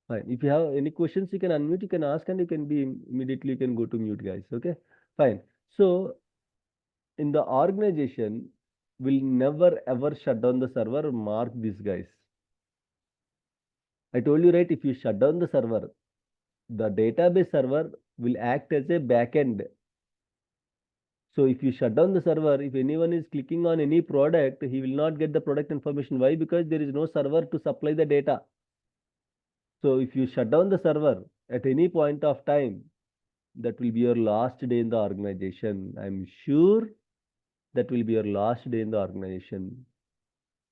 Fine. If you have any questions, you can unmute, you can ask, and you can be immediately, you can go to mute, guys. Okay, fine. So in the organization, will never ever shut down the server. Mark this, guys. I told you, right? If you shut down the server, the database server will act as a backend. So if you shut down the server, if anyone is clicking on any product, he will not get the product information. Why? Because there is no server to supply the data. So if you shut down the server at any point of time, that will be your last day in the organization. I'm sure that will be your last day in the organization.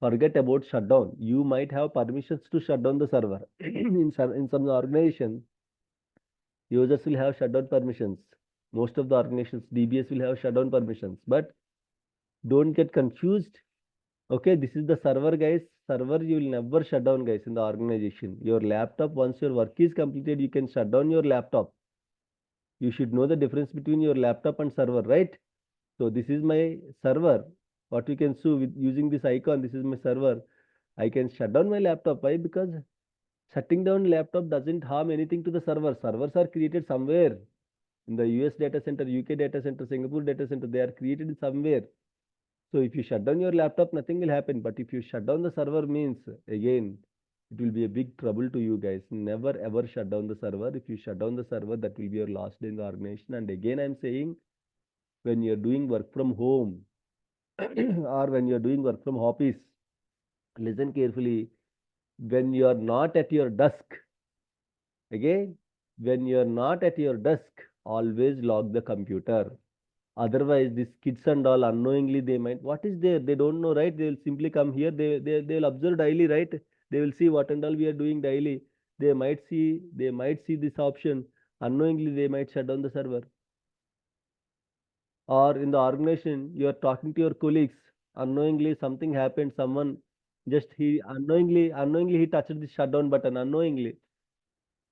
Forget about shutdown. You might have permissions to shut down the server. in some organizations, users will have shutdown permissions. Most of the organizations, DBAs will have shutdown permissions. But don't get confused. Okay, this is the server, guys. Server you will never shut down, guys, in the organization. Your laptop, once your work is completed, you can shut down your laptop. You should know the difference between your laptop and server, right? So this is my server. What you can see with using this icon, this is my server. I can shut down my laptop. Why? Because shutting down laptop doesn't harm anything to the server. Servers are created somewhere in the US data center, UK data center, Singapore data center. They are created somewhere. So if you shut down your laptop, nothing will happen. But if you shut down the server, means again, it will be a big trouble to you guys. Never ever shut down the server. If you shut down the server, that will be your last day in the organization. And again, I'm saying, when you're doing work from home or when you're doing work from office, listen carefully. When you're not at your desk, again, when you're not at your desk, always lock the computer. Otherwise, these kids and all unknowingly they might, what is there? They don't know, right? They'll simply come here. They'll observe daily, right? They will see what and all we are doing daily. They might see this option. Unknowingly, they might shut down the server. Or in the organization, you are talking to your colleagues. Unknowingly, something happened. Someone just unknowingly he touched the shutdown button unknowingly.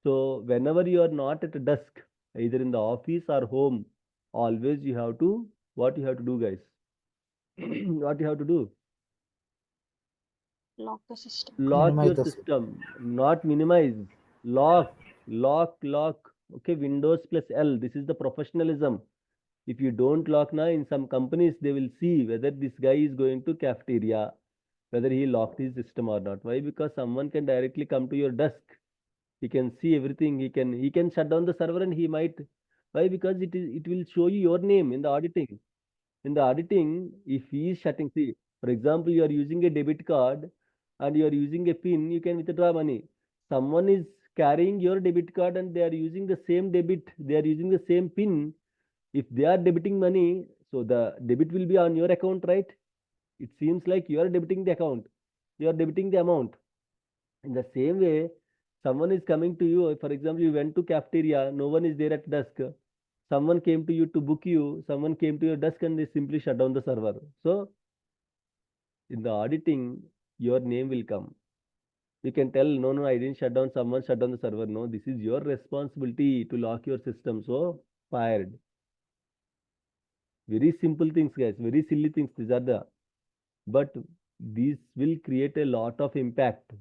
So whenever you are not at a desk, either in the office or home, always you have to, what you have to do, guys? What you have to do? Lock the system. Lock Minimize your the system, not minimize. Lock. Okay, Windows plus L. This is the professionalism. If you don't lock now, in some companies, they will see whether this guy is going to cafeteria, whether he locked his system or not. Why? Because someone can directly come to your desk. He can see everything. He can shut down the server and he might. Why? Because it will show you your name in the auditing. In the auditing, if he is shutting, see, for example, you are using a debit card and you are using a PIN, you can withdraw money. Someone is carrying your debit card and they are using the same debit, they are using the same PIN. If they are debiting money, so the debit will be on your account, right? It seems like you are debiting the account, you are debiting the amount. In the same way, someone is coming to you. For example, you went to cafeteria, no one is there at desk. Someone came to you to book you, someone came to your desk and they simply shut down the server. So in the auditing, your name will come. You can tell, no, I didn't shut down, someone shut down the server. No, this is your responsibility to lock your system. So fired. Very simple things, guys, very silly things. These are the, but these will create a lot of impact.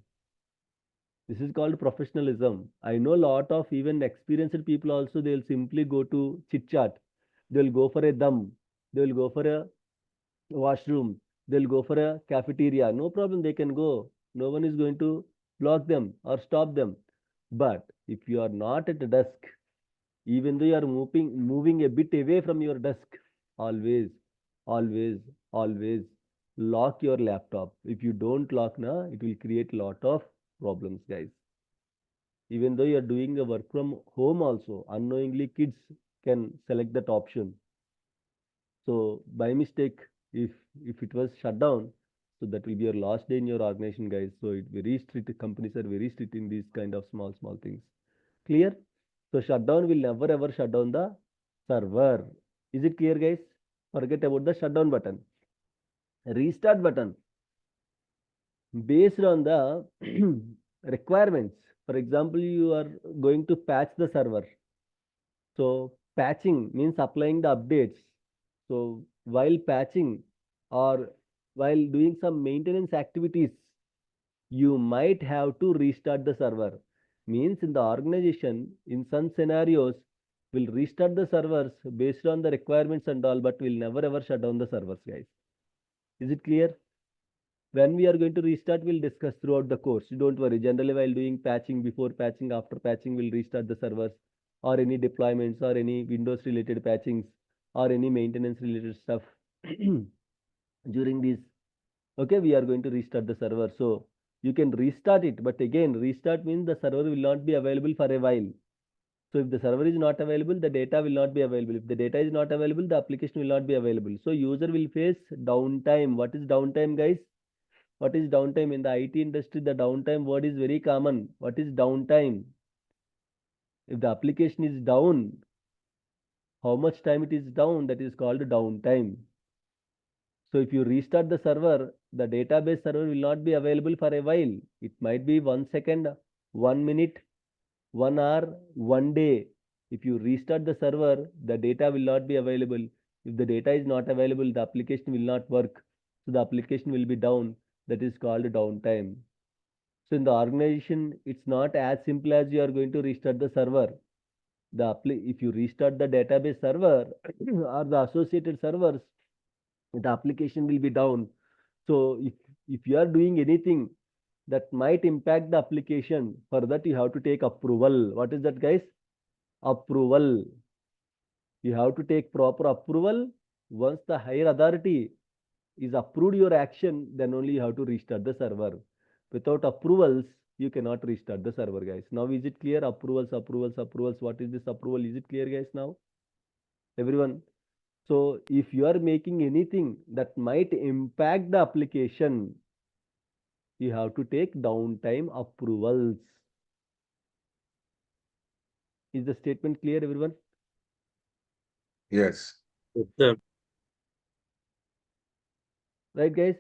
This is called professionalism. I know a lot of even experienced people also, they'll simply go to chit chat. They'll go for a dum. They'll go for a washroom. They'll go for a cafeteria. No problem, they can go. No one is going to block them or stop them. But if you are not at a desk, even though you are moving a bit away from your desk, always lock your laptop. If you don't lock now, it will create a lot of problems, guys. Even though you are doing a work from home also, unknowingly kids can select that option. So by mistake, if it was shut down, so that will be your last day in your organization, guys. So it very strict. Companies are very strict in these kind of small things. Clear? So shutdown will never ever shut down the server. Is it clear, guys? Forget about the shutdown button. Restart button based on the requirements. For example, you are going to patch the server. So patching means applying the updates. So while patching or while doing some maintenance activities, you might have to restart the server. Means in the organization, in some scenarios, will restart the servers based on the requirements and all, but will never ever shut down the servers, guys. Is it clear? When we are going to restart, we'll discuss throughout the course. Don't worry. Generally, while doing patching, before patching, after patching, we'll restart the servers or any deployments or any Windows related patchings or any maintenance related stuff during these. Okay, we are going to restart the server. So you can restart it, but again, restart means the server will not be available for a while. So if the server is not available, the data will not be available. If the data is not available, the application will not be available. So user will face downtime. What is downtime, guys? What is downtime? In the IT industry, the downtime word is very common. What is downtime? If the application is down, how much time it is down, that is called downtime. So if you restart the server, the database server will not be available for a while. It might be 1 second, 1 minute, 1 hour, 1 day. If you restart the server, the data will not be available. If the data is not available, the application will not work. So the application will be down. That is called downtime. So in the organization, it's not as simple as you are going to restart the server. If you restart the database server or the associated servers, the application will be down. So if you are doing anything that might impact the application, for that you have to take approval. What is that, guys? Approval. You have to take proper approval. Once the higher authority is approved your action, then only you have to restart the server. Without approvals, you cannot restart the server, guys. Now is it clear? Approvals. What is this approval? Is it clear, guys, now? Everyone. So if you are making anything that might impact the application, you have to take downtime approvals. Is the statement clear, everyone? Yes. Right, guys?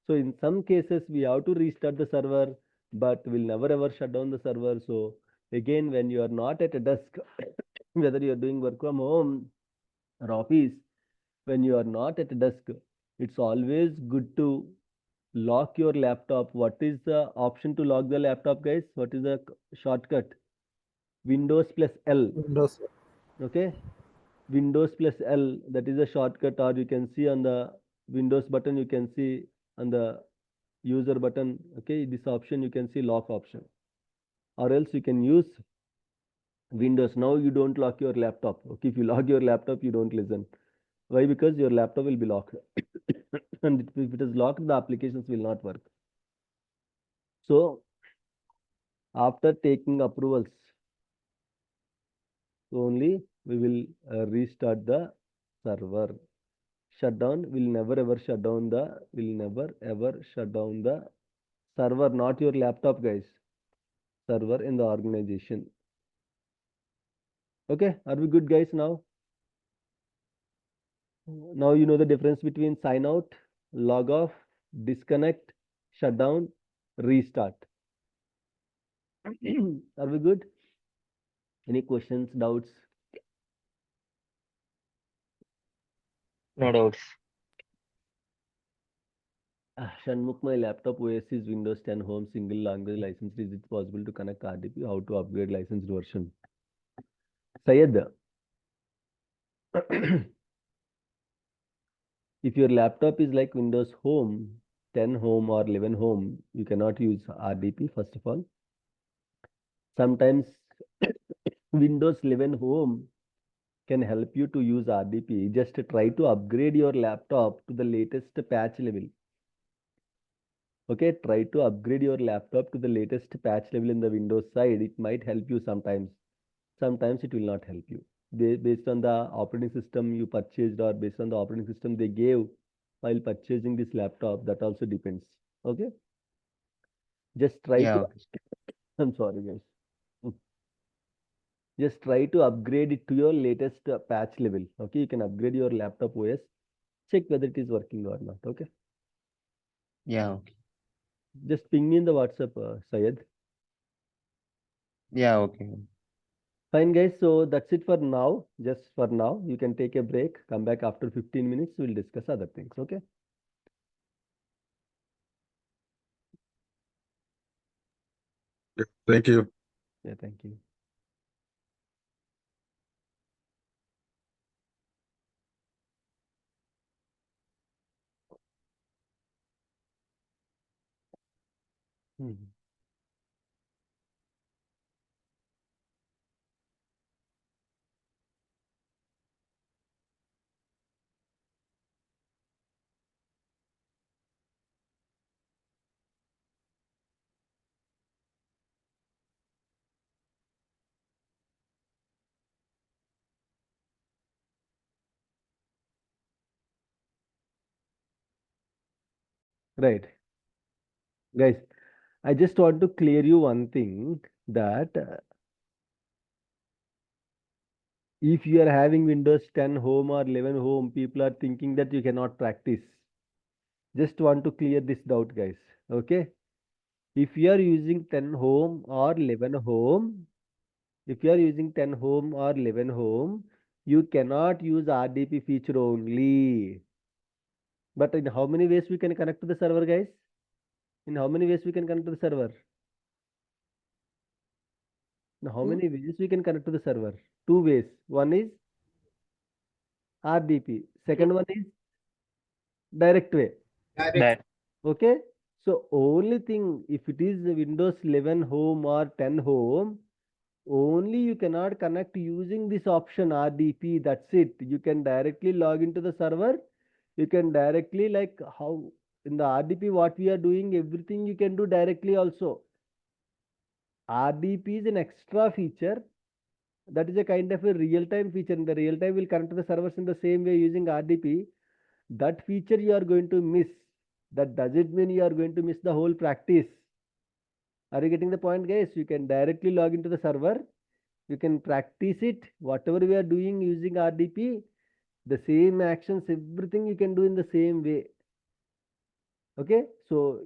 So in some cases, we have to restart the server, but we'll never ever shut down the server. So again, when you are not at a desk, whether you are doing work from home or office, when you are not at a desk, it's always good to lock your laptop. What is the option to lock the laptop, guys? What is the shortcut? Windows plus L. Windows. Okay. Windows plus L, that is a shortcut, or you can see on the Windows button, you can see on the user button, okay, this option you can see lock option, or else you can use Windows. Now you don't lock your laptop. Okay, if you lock your laptop, you don't listen. Why? Because your laptop will be locked. And if it is locked, the applications will not work. So after taking approvals, only we will restart the server. Shutdown will never ever shut down the server, not your laptop, guys. Server in the organization. Okay, are we good, guys, now? Now you know the difference between sign out, log off, disconnect, shutdown, restart. Are we good? Any questions, doubts? No doubts. Shanmukh, my laptop OS is Windows 10 Home single language license. Is it possible to connect RDP? How to upgrade licensed version? Syed, if your laptop is like Windows Home, 10 Home or 11 Home, you cannot use RDP, first of all. Sometimes Windows 11 Home can help you to use RDP. Just try to upgrade your laptop to the latest patch level. Okay, try to upgrade your laptop to the latest patch level in the Windows side. It might help you sometimes. Sometimes it will not help you. based on the operating system you purchased or based on the operating system they gave while purchasing this laptop, that also depends. Okay, just try Yeah, to okay. I'm sorry guys. Just try to upgrade it to your latest patch level. Okay, you can upgrade your laptop OS, check whether it is working or not. Okay, Yeah, okay. just ping me in the WhatsApp, Syed. Yeah, okay. Fine guys, so that's it for now. Just for now, you can take a break, come back after 15 minutes, we'll discuss other things. Okay. Thank you. Yeah, thank you. Mhm. Right. Guys, I just want to clear you one thing that if you are having Windows 10 home or 11 home, people are thinking that you cannot practice. Just want to clear this doubt, guys. Okay. If you are using 10 home or 11 home, if you are using 10 home or 11 home, you cannot use RDP feature only. But in how many ways we can connect to the server, guys? In how many ways we can connect to the server? In how many ways we can connect to the server? Two ways. One is RDP. Second one is direct way. That Okay. So only thing, if it is Windows 11 home or 10 home, only you cannot connect using this option RDP. That's it. You can directly log into the server. You can directly, like how in the RDP what we are doing, everything you can do directly also. RDP is an extra feature. That is a kind of a real-time feature. In the real time will connect to the servers in the same way using RDP. That feature you are going to miss. That doesn't mean you are going to miss the whole practice. Are you getting the point, guys? You can directly log into the server. You can practice it. Whatever we are doing using RDP, the same actions, everything you can do in the same way. Okay, so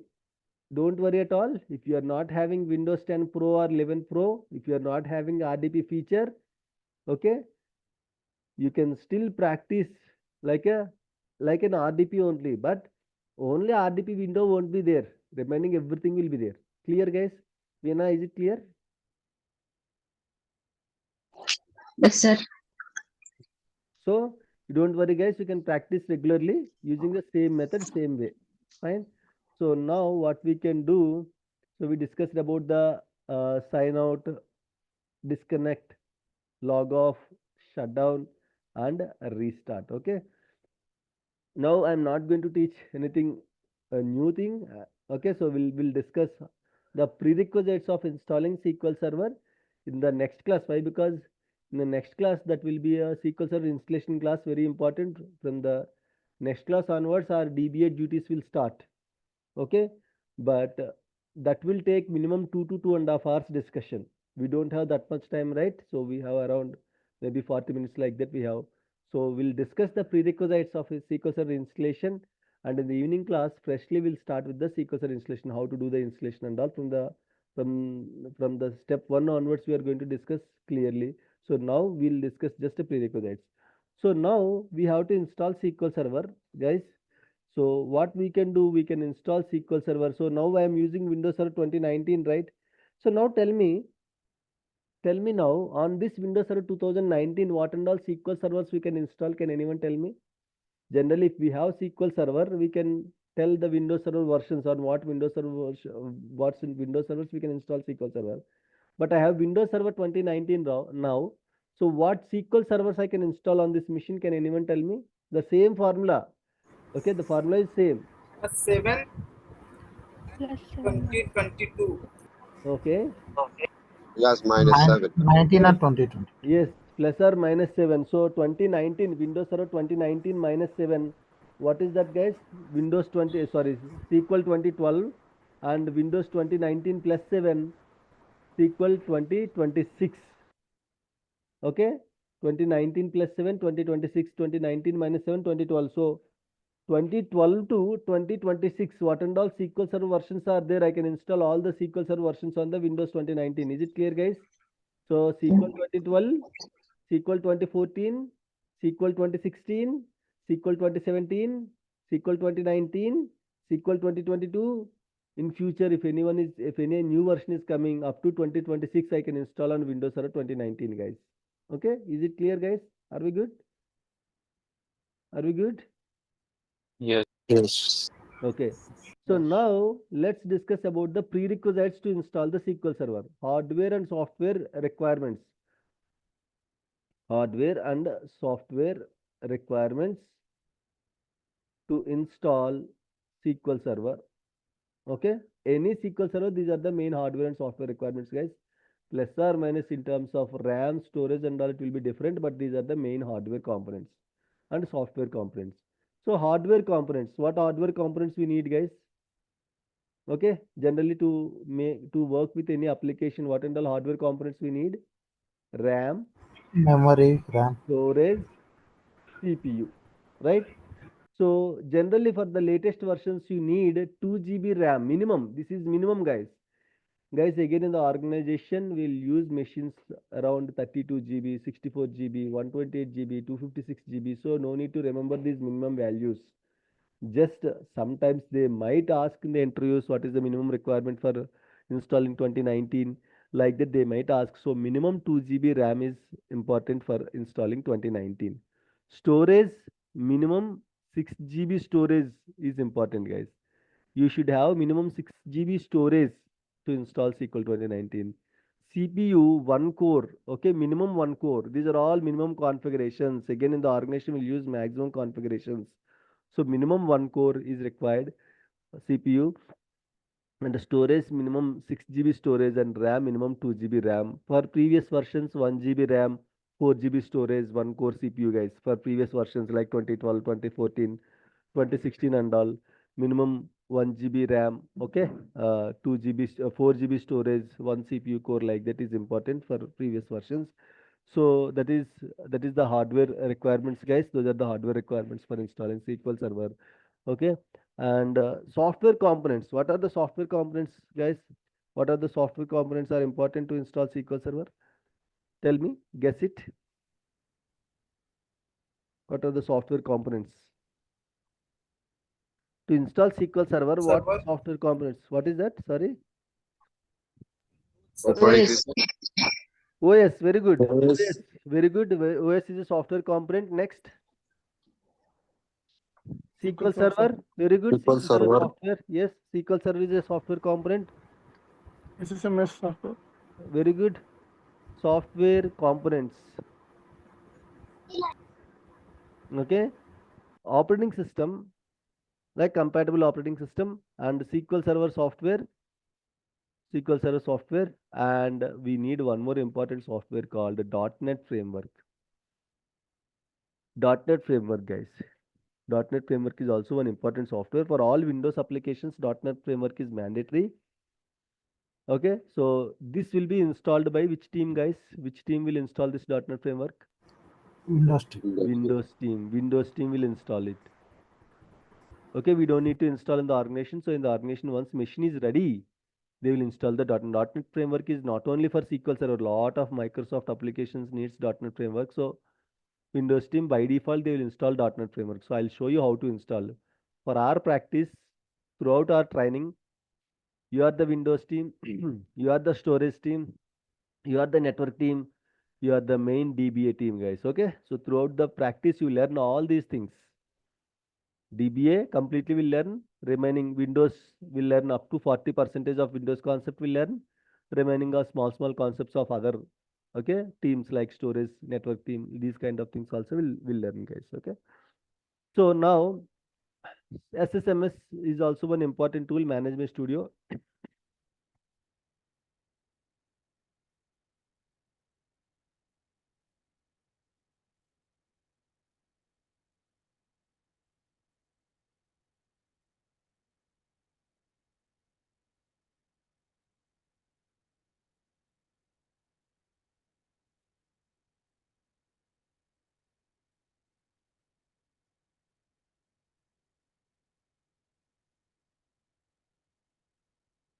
don't worry at all. If you are not having Windows 10 Pro or 11 Pro, if you are not having RDP feature, okay, you can still practice like an RDP only, but only RDP window won't be there. Remaining everything will be there. Clear, guys? Vienna, is it clear? Yes, sir. So you don't worry, guys. You can practice regularly using the same method, same way. Fine. So now what we can do? So we discussed about the sign out, disconnect, log off, shutdown, and restart. Okay. Now I'm not going to teach anything a new thing. Okay, so we'll discuss the prerequisites of installing SQL Server in the next class. Why? Because in the next class that will be a SQL Server installation class, very important. From the next class onwards, our DBA duties will start. Okay, but that will take minimum 2 to 2.5 hours discussion. We don't have that much time, right? So we have around maybe 40 minutes like that we have. So we'll discuss the prerequisites of a SQL Server installation, and in the evening class, freshly we'll start with the SQL Server installation, how to do the installation and all from the step 1 onwards. We are going to discuss clearly. So now we'll discuss just the prerequisites. So now we have to install SQL Server, guys. So what we can do, we can install SQL Server. So now I am using Windows Server 2019, right? So now tell me now on this Windows Server 2019, what and all SQL servers we can install? Can anyone tell me? Generally, if we have SQL Server, we can tell the Windows Server versions on what Windows Server, what's in Windows servers we can install SQL Server. But I have Windows Server 2019 now. So what SQL servers I can install on this machine? Can anyone tell me? The same formula. Okay, the formula is same. 7 Plus 2022. Okay. Yes, -7. 19 or 2020. Yes, plus or minus 7. So 2019, Windows Server 2019 minus 7. What is that, guys? Windows 20, sorry, SQL 2012 and Windows 2019 plus 7, SQL 2026. Okay, 2019 plus 7, 2026, 2019 minus 7, 2012. So 2012 to 2026, what and all SQL Server versions are there? I can install all the SQL Server versions on the Windows 2019. Is it clear, guys? So SQL 2012, SQL 2014, SQL 2016, SQL 2017, SQL 2019, SQL 2022. In future, if any new version is coming up to 2026, I can install on Windows Server 2019, guys. Okay, is it clear, guys? Are we good? Are we good? Yes. Yes. Okay. So Yes. now let's discuss about the prerequisites to install the SQL Server. Hardware and software requirements. Hardware and software requirements to install SQL Server. Okay. Any SQL Server, these are the main hardware and software requirements, guys. Plus or minus in terms of RAM, storage and all, it will be different, but these are the main hardware components and software components. So hardware components, what hardware components we need, guys? Okay, generally to work with any application, what and all hardware components we need? RAM, Memory, RAM. storage, CPU, right? So generally for the latest versions you need 2 GB RAM minimum. This is minimum, guys. Guys, again in the organization we'll use machines around 32 GB, 64 GB, 128 GB, 256 GB. So no need to remember these minimum values. Just sometimes they might ask in the interviews what is the minimum requirement for installing 2019, like that they might ask. So minimum 2 GB RAM is important for installing 2019. Storage, minimum 6 GB storage is important, guys. You should have minimum 6 GB storage to install SQL 2019. CPU 1 core, okay, minimum 1 core. These are all minimum configurations. Again in the organization we'll use maximum configurations. So minimum 1 core is required, CPU, and the storage minimum 6 GB storage and RAM minimum 2 GB RAM. For previous versions 1 GB RAM, 4 GB storage, 1 core CPU, guys. For previous versions like 2012, 2014, 2016 and all, minimum 1 GB RAM, okay, 2 GB, 4 GB storage, 1 CPU core, like that is important for previous versions. So that is the hardware requirements, guys. Those are the hardware requirements for installing SQL Server. Okay, and software components. What are the software components, guys? What are the software components are important to install SQL Server? Tell me, guess it. What are the software components to install SQL Server? What Server. software components? What is that? Sorry. Operating OS. system. OS. Very good. OS. OS. Very good. OS is a software component. Next. SQL Server, very good. SQL SQL Server Server. software, yes. SQL Server is a software component, SSMS software. very good. Software components, okay. Operating system, like compatible operating system and SQL Server software, and we need one more important software called .NET Framework. .NET Framework, guys. .NET Framework is also one important software for all Windows applications. .NET Framework is mandatory. Okay, so this will be installed by which team, guys? Which team will install this .NET Framework? Windows team. Windows team. Windows team will install it. Okay, we don't need to install in the organization. So in the organization, once machine is ready, they will install the .NET Framework. Is not only for SQL Server. A lot of Microsoft applications needs .NET Framework. So Windows team by default they will install .NET Framework. So I'll show you how to install. For our practice, throughout our training, you are the Windows team, you are the storage team, you are the network team, you are the main DBA team, guys. Okay, so throughout the practice you learn all these things. DBA completely will learn, remaining Windows will learn up to 40% of Windows concept will learn, remaining are small concepts of other, okay, teams like storage, network team, these kind of things also will learn, guys. Okay, so now SSMS is also one important tool, Management Studio.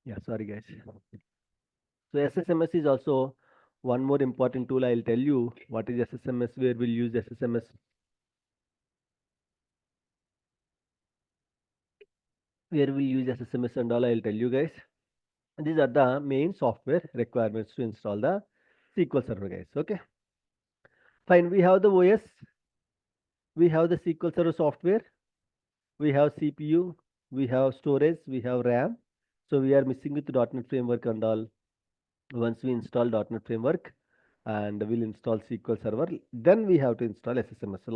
Yeah, sorry guys. So SSMS is also one more important tool. I'll tell you what is SSMS, where we'll use SSMS. Where we'll use SSMS and all, I'll tell you guys. These are the main software requirements to install the SQL Server, guys. Okay. Fine. We have the OS. We have the SQL Server software. We have CPU. We have storage. We have RAM. So we are missing with the .NET Framework and all. Once we install .NET Framework and we'll install SQL Server, then we have to install SSMS.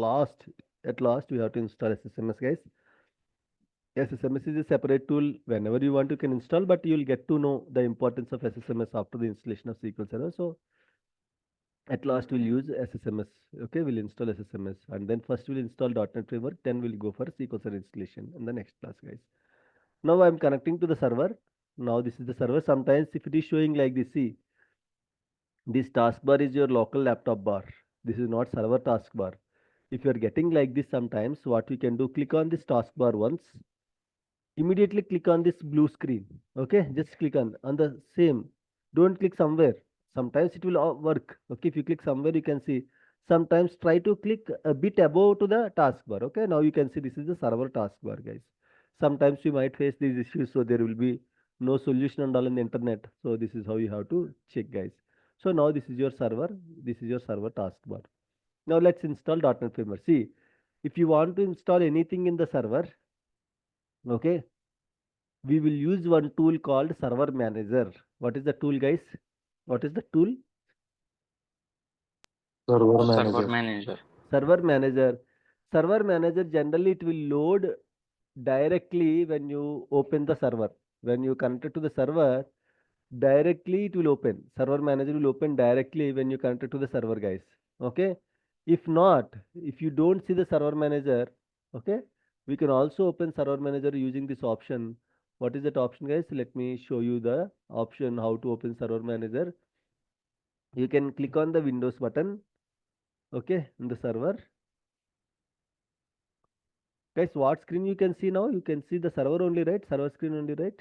At last, we have to install SSMS, guys. SSMS is a separate tool. Whenever you want, you can install, but you'll get to know the importance of SSMS after the installation of SQL Server. So at last, we'll use SSMS. Okay, we'll install SSMS, and then first we'll install .NET Framework. Then we'll go for SQL Server installation in the next class, guys. Now I'm connecting to the server. Now this is the server. Sometimes if it is showing like this, see, this taskbar is your local laptop bar. This is not server taskbar. If you are getting like this sometimes, what we can do, click on this taskbar once. Immediately click on this blue screen. Okay, just click on the same. Don't click somewhere. Sometimes it will work. Okay, if you click somewhere, you can see. Sometimes try to click a bit above to the taskbar. Okay, now you can see this is the server taskbar, guys. Sometimes you might face these issues, so there will be no solution and all in the internet. So this is how you have to check, guys. So now this is your server. This is your server taskbar. Now let's install .NET Framework. See, if you want to install anything in the server, okay, we will use one tool called Server Manager. What is the tool, guys? What is the tool? Server manager. Server Manager. Server Manager, generally it will load directly when you open the server. When you connect it to the server, directly it will open. Server Manager will open directly when you connect it to the server, guys. Okay. If not, if you don't see the Server Manager, okay, we can also open Server Manager using this option. What is that option, guys? Let me show you the option how to open Server Manager. You can click on the Windows button, okay, in the server. Guys, what screen you can see now? You can see the server only, right? Server screen only, right?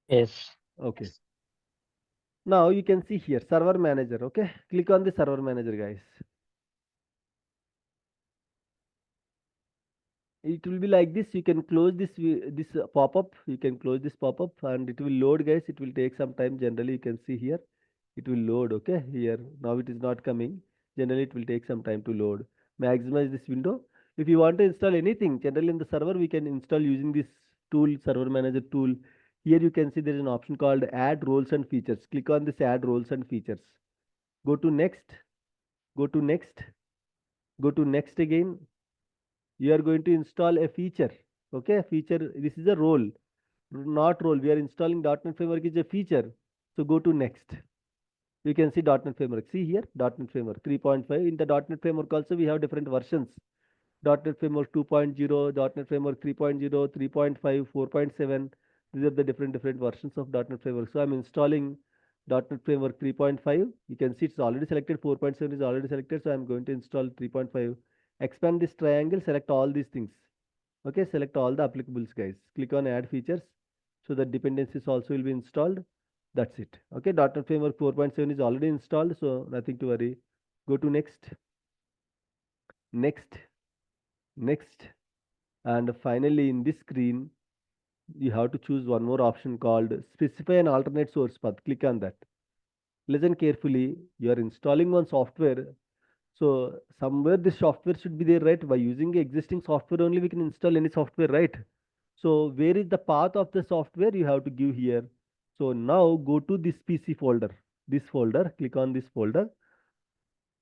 Yes. Okay. Now you can see here Server Manager, okay? Click on the Server Manager, guys. It will be like this. You can close this pop-up. You can close this pop-up and it will load, guys. It will take some time. Generally, you can see here. It will load, okay? Here, now it is not coming. Generally, it will take some time to load. Maximize this window. If you want to install anything, generally in the server, we can install using this tool, Server Manager tool. Here you can see there is an option called Add Roles and Features. Click on this Add Roles and Features. Go to Next. Go to Next. Go to Next again. You are going to install a feature. Okay, feature. This is a role, not role. We are installing .NET Framework is a feature. So go to Next. You can see .NET Framework. See here, .NET Framework 3.5. In the .NET Framework also we have different versions. .NET Framework 2.0, .NET Framework 3.0, 3.5, 4.7. These are the different versions of .NET Framework. So I'm installing .NET Framework 3.5. You can see it's already selected. 4.7 is already selected. So I'm going to install 3.5. Expand this triangle. Select all these things. Okay, select all the applicables, guys. Click on Add Features. So the dependencies also will be installed. That's it. Okay, .NET Framework 4.7 is already installed, so nothing to worry. Go to Next, Next, Next, and finally in this screen, you have to choose one more option called Specify an alternate source path. Click on that. Listen carefully. You are installing one software, so somewhere this software should be there, right? By using existing software only, we can install any software, right? So where is the path of the software? You have to give here. So now go to this PC folder. This folder, click on this folder.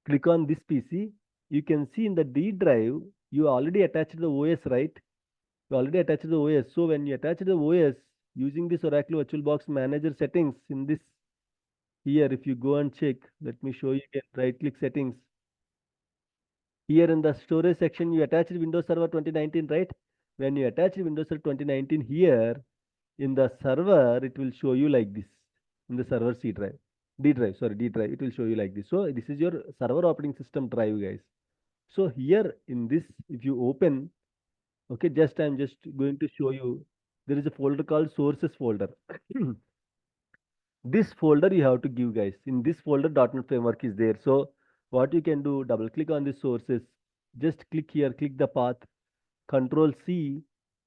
Click on this PC. You can see in the D drive, you already attached the OS, right? You already attached the OS. So when you attach the OS using this Oracle VirtualBox Manager settings in this here, if you go and check, let me show you again. Right click settings. Here in the storage section, you attached Windows Server 2019, right? When you attach Windows Server 2019 here, in the server, it will show you like this. In the server D drive, it will show you like this. So this is your server operating system drive, guys. So here in this, if you open, Okay, I'm just going to show you. There is a folder called sources folder. This folder you have to give, guys. In this folder, .NET Framework is there. So what you can do, double click on the sources. Just click here, click the path. Control C.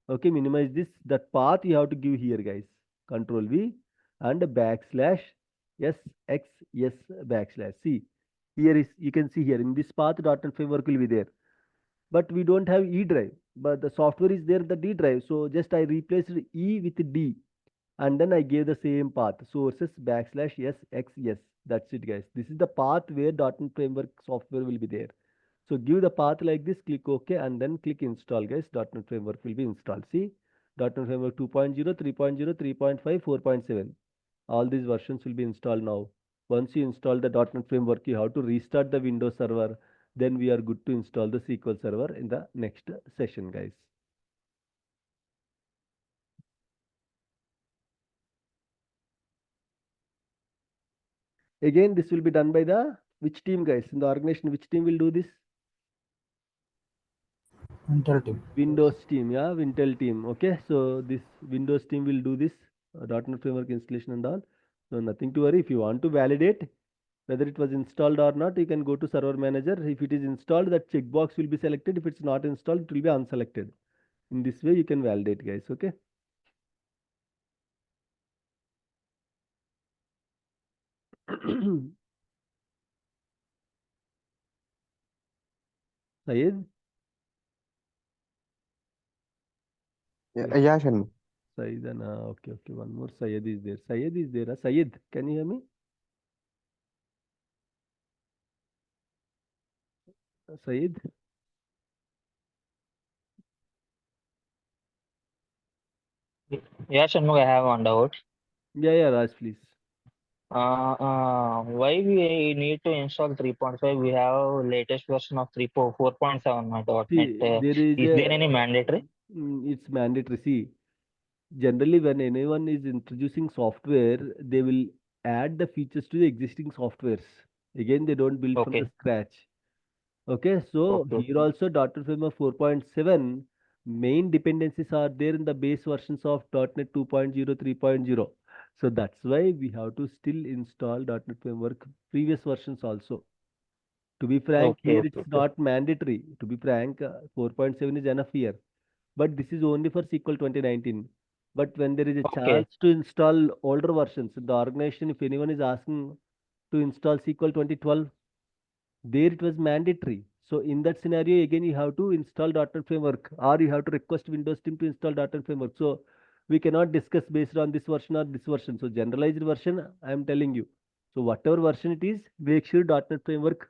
Okay, minimize this. That path you have to give here, guys. Control V and backslash S X S backslash C. Here is, you can see here in this path, .NET Framework will be there. But we don't have E drive. But the software is there, the D drive. So just I replaced E with D. And then I gave the same path, sources backslash SXS. That's it, guys. This is the path where .NET Framework software will be there. So give the path like this, click OK, and then click install, guys. .NET Framework will be installed. See, .NET Framework 2.0, 3.0, 3.5, 4.7. All these versions will be installed now. Once you install the .NET Framework, you have to restart the Windows Server. Then we are good to install the SQL Server in the next session, guys. Again, this will be done by the which team, guys? In the organization, which team will do this? Intel team. Windows team, yeah, Intel team. Okay, so this Windows team will do this .NET Framework installation and all. So nothing to worry. If you want to validate whether it was installed or not, you can go to Server Manager. If it is installed, that checkbox will be selected. If it's not installed, it will be unselected. In this way, you can validate, guys. Okay. Syed? Yeah, Sharma. Syed, okay, one more Syed is there. Syed is there. Syed, can you hear me? Syed? Yeah, Shanmugh, I have one doubt. Yeah, Raj, please. Why we need to install 3.5? We have latest version of 4.7 my .NET. See, there is there any mandatory? It's mandatory. See, generally when anyone is introducing software, they will add the features to the existing softwares. Again, they don't build from the scratch. Okay, so here also .NET Framework 4.7 main dependencies are there in the base versions of .NET 2.0, 3.0. So that's why we have to still install .NET Framework previous versions also. To be frank, here it's not mandatory. To be frank, 4.7 is enough here. But this is only for SQL 2019. But when there is a chance to install older versions in the organization, if anyone is asking to install SQL 2012, there it was mandatory. So in that scenario, again, you have to install .NET Framework or you have to request Windows team to install .NET Framework. So we cannot discuss based on this version or this version. So generalized version, I am telling you. So whatever version it is, make sure .NET Framework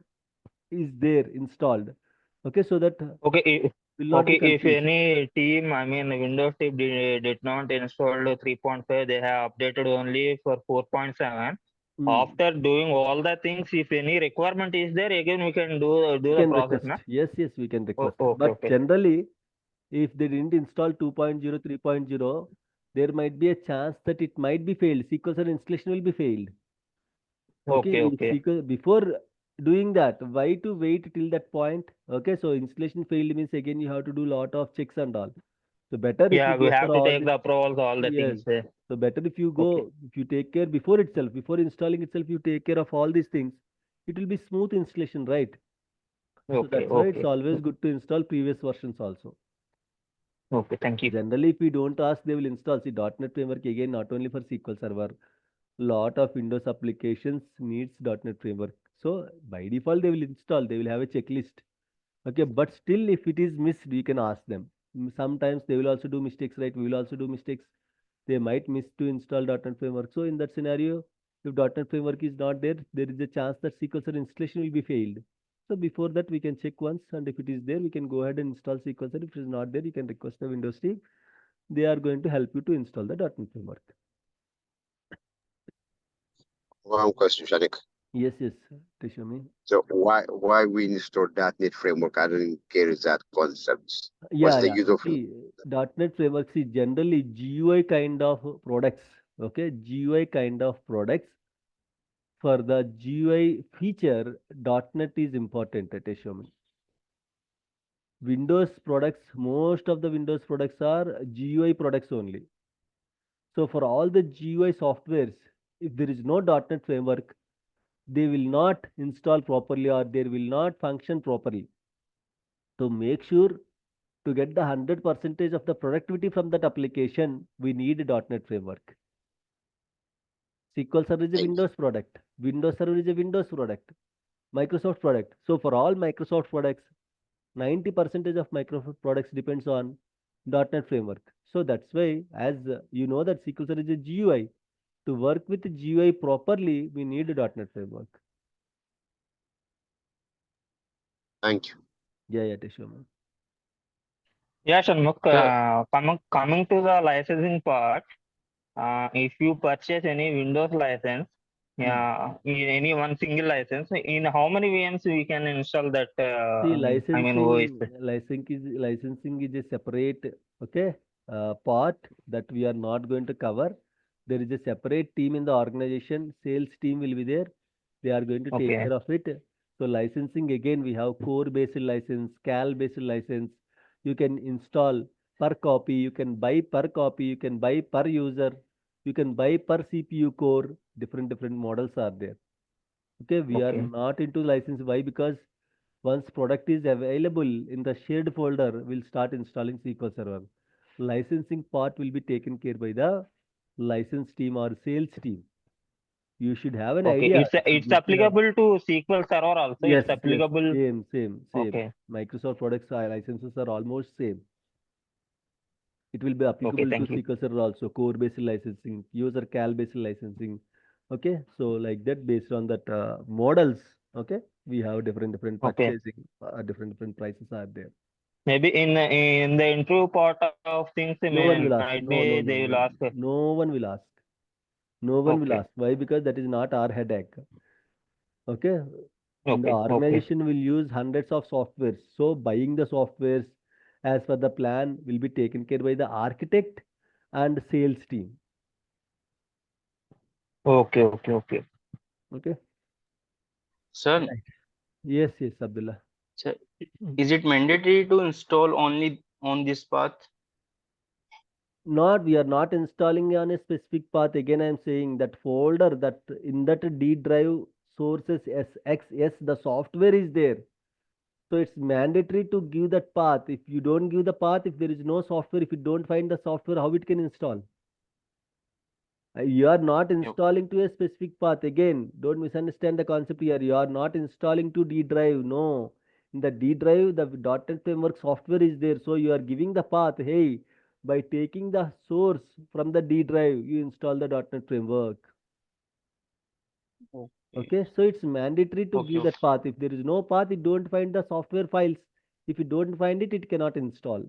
is there installed. Okay, so that will not be If confused. any team, I mean Windows team did not install 3.5, they have updated only for 4.7. After doing all the things, if any requirement is there, again we can do the process. Request. Yes, we can request. But generally, if they didn't install 2.0, 3.0, there might be a chance that it might be failed. SQL Server installation will be failed. Okay. Before doing that, why to wait till that point? Okay, so installation failed means again you have to do lot of checks and all. So better if you we go have for to all take the approvals, all the things. So better if you go, if you take care before installing itself, you take care of all these things. It will be smooth installation, right? So that's why it's always good to install previous versions also. Okay, thank you. Generally, if we don't ask, they will install. See, .NET Framework again, not only for SQL Server, lot of Windows applications needs .NET Framework. So by default, they will install. They will have a checklist. Okay, but still, if it is missed, we can ask them. Sometimes they will also do mistakes, right? We will also do mistakes. They might miss to install .NET Framework. So in that scenario, if .NET Framework is not there, there is a chance that SQL Server installation will be failed. So before that, we can check once, and if it is there, we can go ahead and install SQL Server. If it is not there, you can request the Windows team. They are going to help you to install the .NET Framework. One question, Shanik. Yes, Tishami. So why we install .NET Framework? I don't get that concept. What's the use of .NET Framework? See, generally GUI kind of products. Okay, GUI kind of products. For the GUI feature, .NET is important, Tishami. Windows products, most of the Windows products are GUI products only. So for all the GUI softwares, if there is no .NET framework, they will not install properly or they will not function properly. To make sure to get the 100% of the productivity from that application, we need a .NET framework. SQL Server is a Thank you. Windows product. Windows Server is a Windows product. Microsoft product. So for all Microsoft products, 90% of Microsoft products depends on .NET framework. So that's why, as you know, that SQL Server is a GUI. To work with GUI properly, we need a .NET framework. Thank you. Yeah, Teshoma. Yeah, Shanmukh, Sir. coming to the licensing part, if you purchase any Windows license, any one single license, in how many VMs we can install that? See, I mean, OS. licensing is a separate, okay, part that we are not going to cover. There is a separate team in the organization. Sales team will be there. They are going to take Okay. care of it. So licensing, again, we have core based license, cal based license. You can install per copy. You can buy per copy. You can buy per user. You can buy per CPU core. Different models are there. Okay, we are Okay. not into license. Why? Because once product is available in the shared folder, we'll start installing SQL Server. Licensing part will be taken care by the license team or sales team. You should have an Okay. idea. It's applicable to SQL Server also. Yes, It's applicable. same. Okay. Microsoft products licenses are almost same. It will be Okay, applicable to thank you. SQL Server also, core based licensing, user cal based licensing. Okay, so like that, based on that models. Okay, we have different Okay. purchasing, different prices are there. Maybe in the interview part of things, No one will ask. might No, be they will ask. no one will ask. No one will Okay. ask. Why? Because that is not our headache. Okay. In the Okay. Okay. organization, will use hundreds of softwares. So buying the softwares as per the plan will be taken care by the architect and sales team. Okay. Okay. Okay. Okay. Sir, Right. Yes, Abdullah. sir, is it mandatory to install only on this path? We are not installing on a specific path. Again, I am saying that folder, that in that D drive sources SXS, the software is there. So it's mandatory to give that path. If you don't give the path, if there is no software, if you don't find the software, how it can install? You are not installing to a specific path. Again, don't misunderstand the concept here. You are not installing to D drive. No. In the D drive, the .NET framework software is there. So you are giving the path. Hey, by taking the source from the D drive, you install the .NET framework. Okay, so it's mandatory to give that path. If there is no path, you don't find the software files. If you don't find it, it cannot install.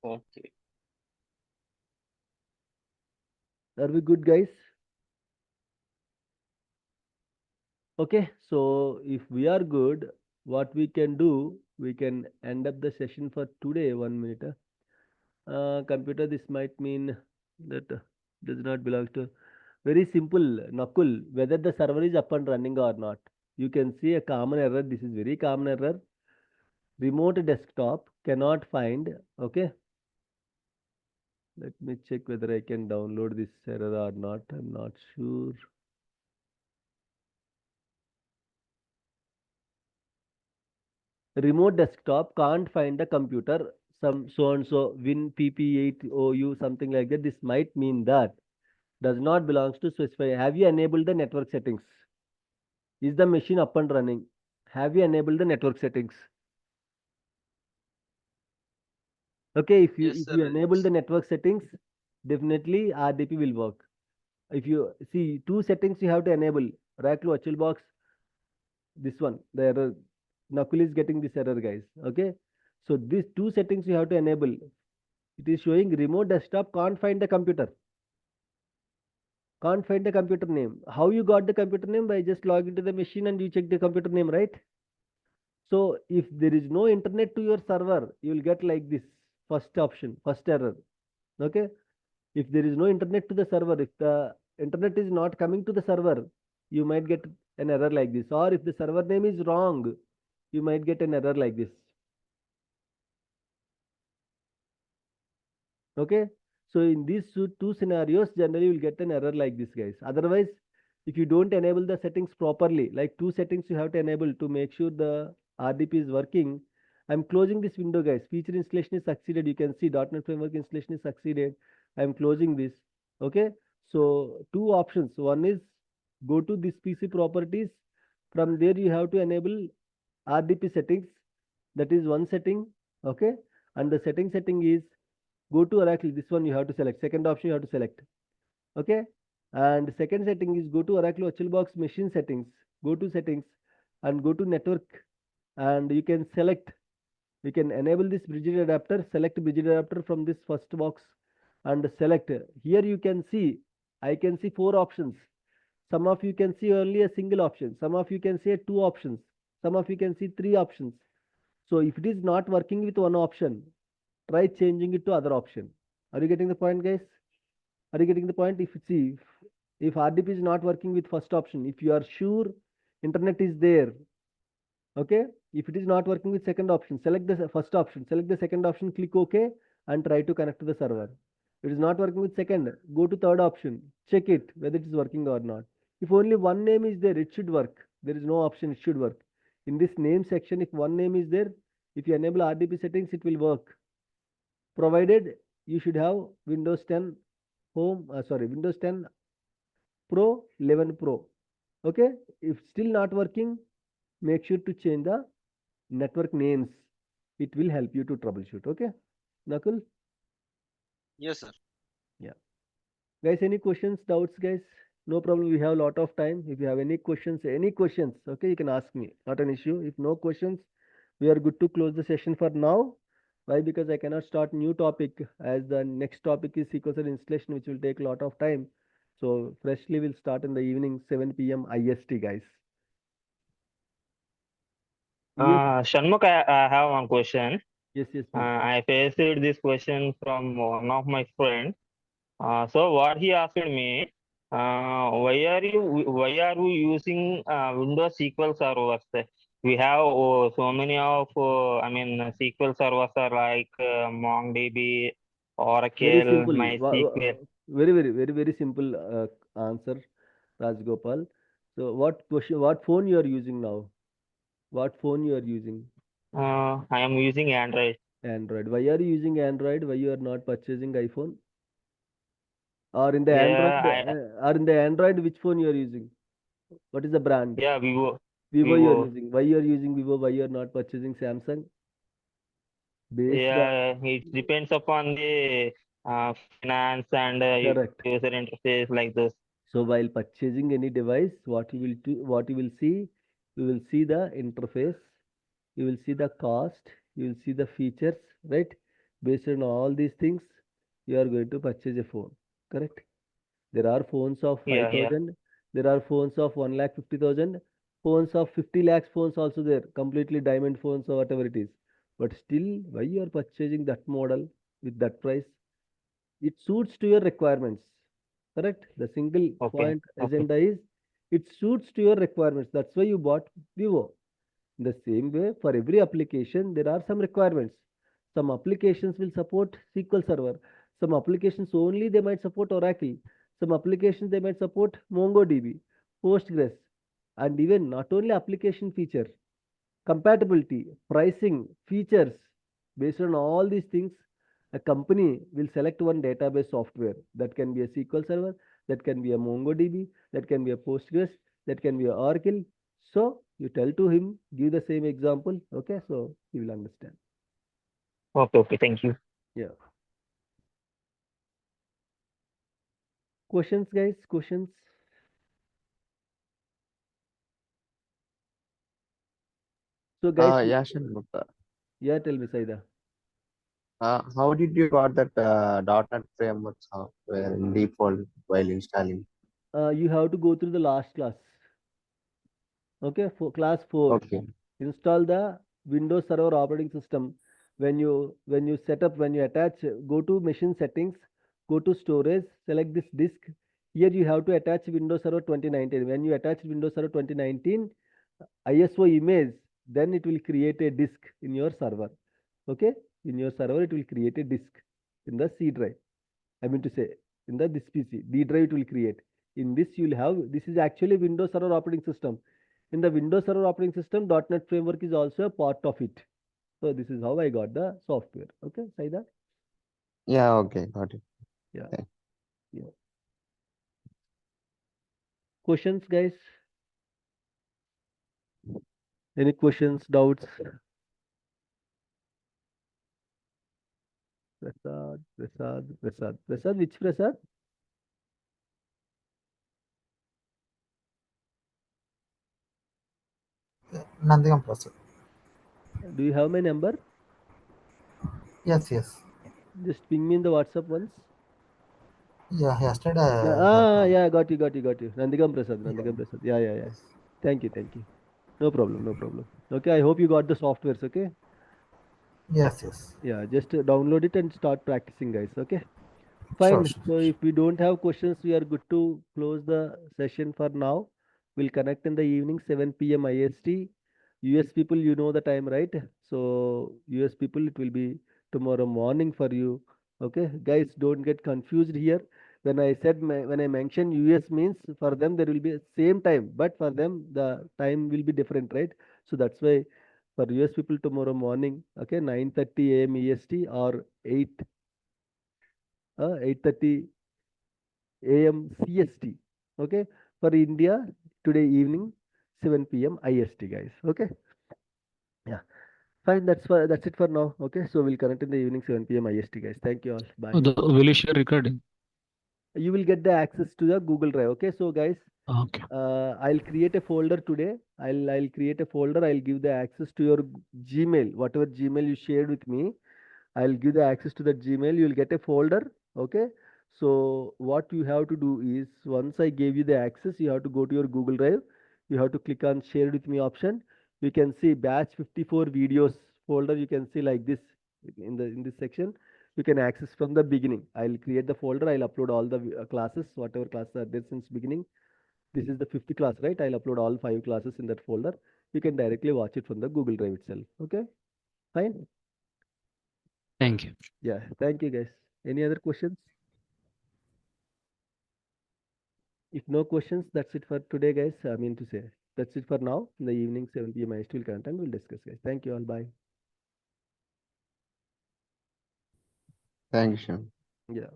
Okay. Are we good, guys? Okay, so if we are good, what we can do, we can end up the session for today. 1 minute. Computer, this might mean that does not belong to. Very simple, Nakul, whether the server is up and running or not. You can see a common error. This is very common error. Remote desktop cannot find. Okay. Let me check whether I can download this error or not. I'm not sure. Remote desktop can't find the computer. Some so and so win PP8OU something like that. This might mean that does not belongs to specify. Have you enabled the network settings? Is the machine up and running? Have you enabled the network settings? Okay, if you enable the network settings, definitely RDP will work. If you see two settings you have to enable, rack to virtual box, this one, the error, Nakul is getting this error, guys. Okay, so these two settings you have to enable. It is showing remote desktop can't find the computer. Can't find the computer name. How you got the computer name? By just log into the machine and you check the computer name, right? So if there is no internet to your server, you will get like this first option, first error. Okay. If there is no internet to the server, if the internet is not coming to the server, you might get an error like this. Or if the server name is wrong, you might get an error like this. Okay, so in these two scenarios, generally you'll get an error like this, guys. Otherwise, if you don't enable the settings properly, like two settings you have to enable to make sure the RDP is working. I'm closing this window, guys. Feature installation is succeeded. You can see .NET Framework installation is succeeded. I'm closing this. Okay, so two options. One is go to this PC properties. From there, you have to enable RDP settings. That is one setting. Okay, and the setting is go to Oracle. This one you have to select. Second option you have to select. Okay, and second setting is go to Oracle VirtualBox machine settings. Go to settings and go to network, and you can select. You can enable this bridge adapter. Select bridge adapter from this first box and select. Here you can see. I can see 4 options. Some of you can see only a single option. Some of you can see 2 options. Some of you can see 3 options. So if it is not working with one option, try changing it to other option. Are you getting the point, guys? Are you getting the point? If RDP is not working with first option, if you are sure internet is there, okay, if it is not working with second option, select the first option, select the second option, click OK, and try to connect to the server. If it is not working with second, go to third option, check it whether it is working or not. If only one name is there, it should work. There is no option, it should work. In this name section, if one name is there, if you enable RDP settings, it will work. Provided you should have Windows 10 Home, Windows 10 Pro, 11 Pro. Okay, if still not working, make sure to change the network names. It will help you to troubleshoot. Okay, Nakul? Yes, sir. Yeah. Guys, any questions, doubts, guys? No problem. We have a lot of time. If you have any questions, okay, you can ask me. Not an issue. If no questions, we are good to close the session for now. Why? Because I cannot start new topic as the next topic is sequencer installation, which will take a lot of time. So freshly we'll start in the evening, 7 p.m. IST, guys. Yes, Shanmukh, I have one question. yes, please. I faced this question from one of my friends. So what he asked me, why are we using Windows SQL servers? We have so many of SQL servers are like MongoDB, Very Oracle, simple. MySQL. Very simple answer, Rajgopal. So what phone you are using now? What phone you are using? I am using Android. Android. Why are you using Android? Why you are not purchasing iPhone? Or in the Android, which phone you are using? What is the brand? Yeah, Vivo. Vivo you are using. Why you are using Vivo? Why you are not purchasing Samsung? Yeah, it depends upon the finance and Correct. user interface like this. So while purchasing any device, what you will do, what you will see the interface, you will see the cost, you will see the features, right? Based on all these things, you are going to purchase a phone. Correct? There are phones of Yeah, 5,000, there are phones of 1,50,000, phones of 50 lakhs phones also there, completely diamond phones or whatever it is. But still, why you are purchasing that model with that price? It suits to your requirements. Correct? The single point agenda is it suits to your requirements. That's why you bought Vivo. In the same way, for every application, there are some requirements. Some applications will support SQL Server. Some applications only they might support Oracle. Some applications they might support MongoDB, Postgres, and even not only application feature, compatibility, pricing, features. Based on all these things, a company will select one database software that can be a SQL Server, that can be a MongoDB, that can be a Postgres, that can be a Oracle. So you tell to him, give the same example. Okay, so he will understand. Okay, thank you. Yeah. Questions, guys? Questions? So, guys, Yeah, Shanmugh. yeah, tell me, Saida. How did you got that .NET framework software in default while installing? You have to go through the last class. Okay, for class 4. Okay. Install the Windows Server operating system. When you attach, go to machine settings, go to storage, select this disk. Here you have to attach Windows Server 2019. When you attach Windows Server 2019 ISO image, then it will create a disk in your server. Okay, in your server it will create a disk in the C drive. I mean to say, in the this PC D drive it will create. In this you will have, this is actually Windows Server operating system. In the Windows Server operating system, .NET framework is also a part of it. So this is how I got the software. Okay, Saida? Yeah, okay, got it. Yeah. Thank- Yeah. Questions, guys? Any questions, doubts? Prasad, which Prasad? Nandiyam Prasad. Do you have my number? Yes, yes. Just ping me in the WhatsApp once. Yeah, yesterday. Yeah, got you. Nandikam Prasad. Yeah. Thank you. No problem. Okay, I hope you got the softwares, okay? Yes. Yeah, just download it and start practicing, guys, okay? Sure. Fine. So if we don't have questions, we are good to close the session for now. We'll connect in the evening, 7 p.m. IST. US people, you know the time, right? So US people, it will be tomorrow morning for you. Okay, guys, don't get confused here. When I said when I mentioned US means for them there will be same time, but for them the time will be different, right? So that's why for US people tomorrow morning, okay, 9:30 a.m. EST or 8:30 a.m. CST. Okay, for India today evening 7 p.m. IST, guys. Okay, yeah, fine. That's it for now. Okay, so we'll connect in the evening 7 p.m. IST, guys. Thank you all. Bye. Will you share recording? You will get the access to the Google Drive. Okay, so guys, Okay. I'll create a folder today. I'll create a folder. I'll give the access to your Gmail, whatever Gmail you shared with me. I'll give the access to that Gmail. You'll get a folder. Okay. So what you have to do is once I gave you the access, you have to go to your Google Drive. You have to click on share with me option. You can see batch 54 videos folder. You can see like this in this section. You can access from the beginning. I'll create the folder. I'll upload all the classes, whatever classes are there since beginning. This is the 5th class, right? I'll upload all 5 classes in that folder. You can directly watch it from the Google Drive itself. Okay. Fine. Thank you. Yeah, thank you guys. Any other questions? If no questions, that's it for today, guys. I mean to say, that's it for now. In the evening, 7 p.m. I still connect and we'll discuss, guys. Thank you all. Bye. Thank you, Shyam. Yeah.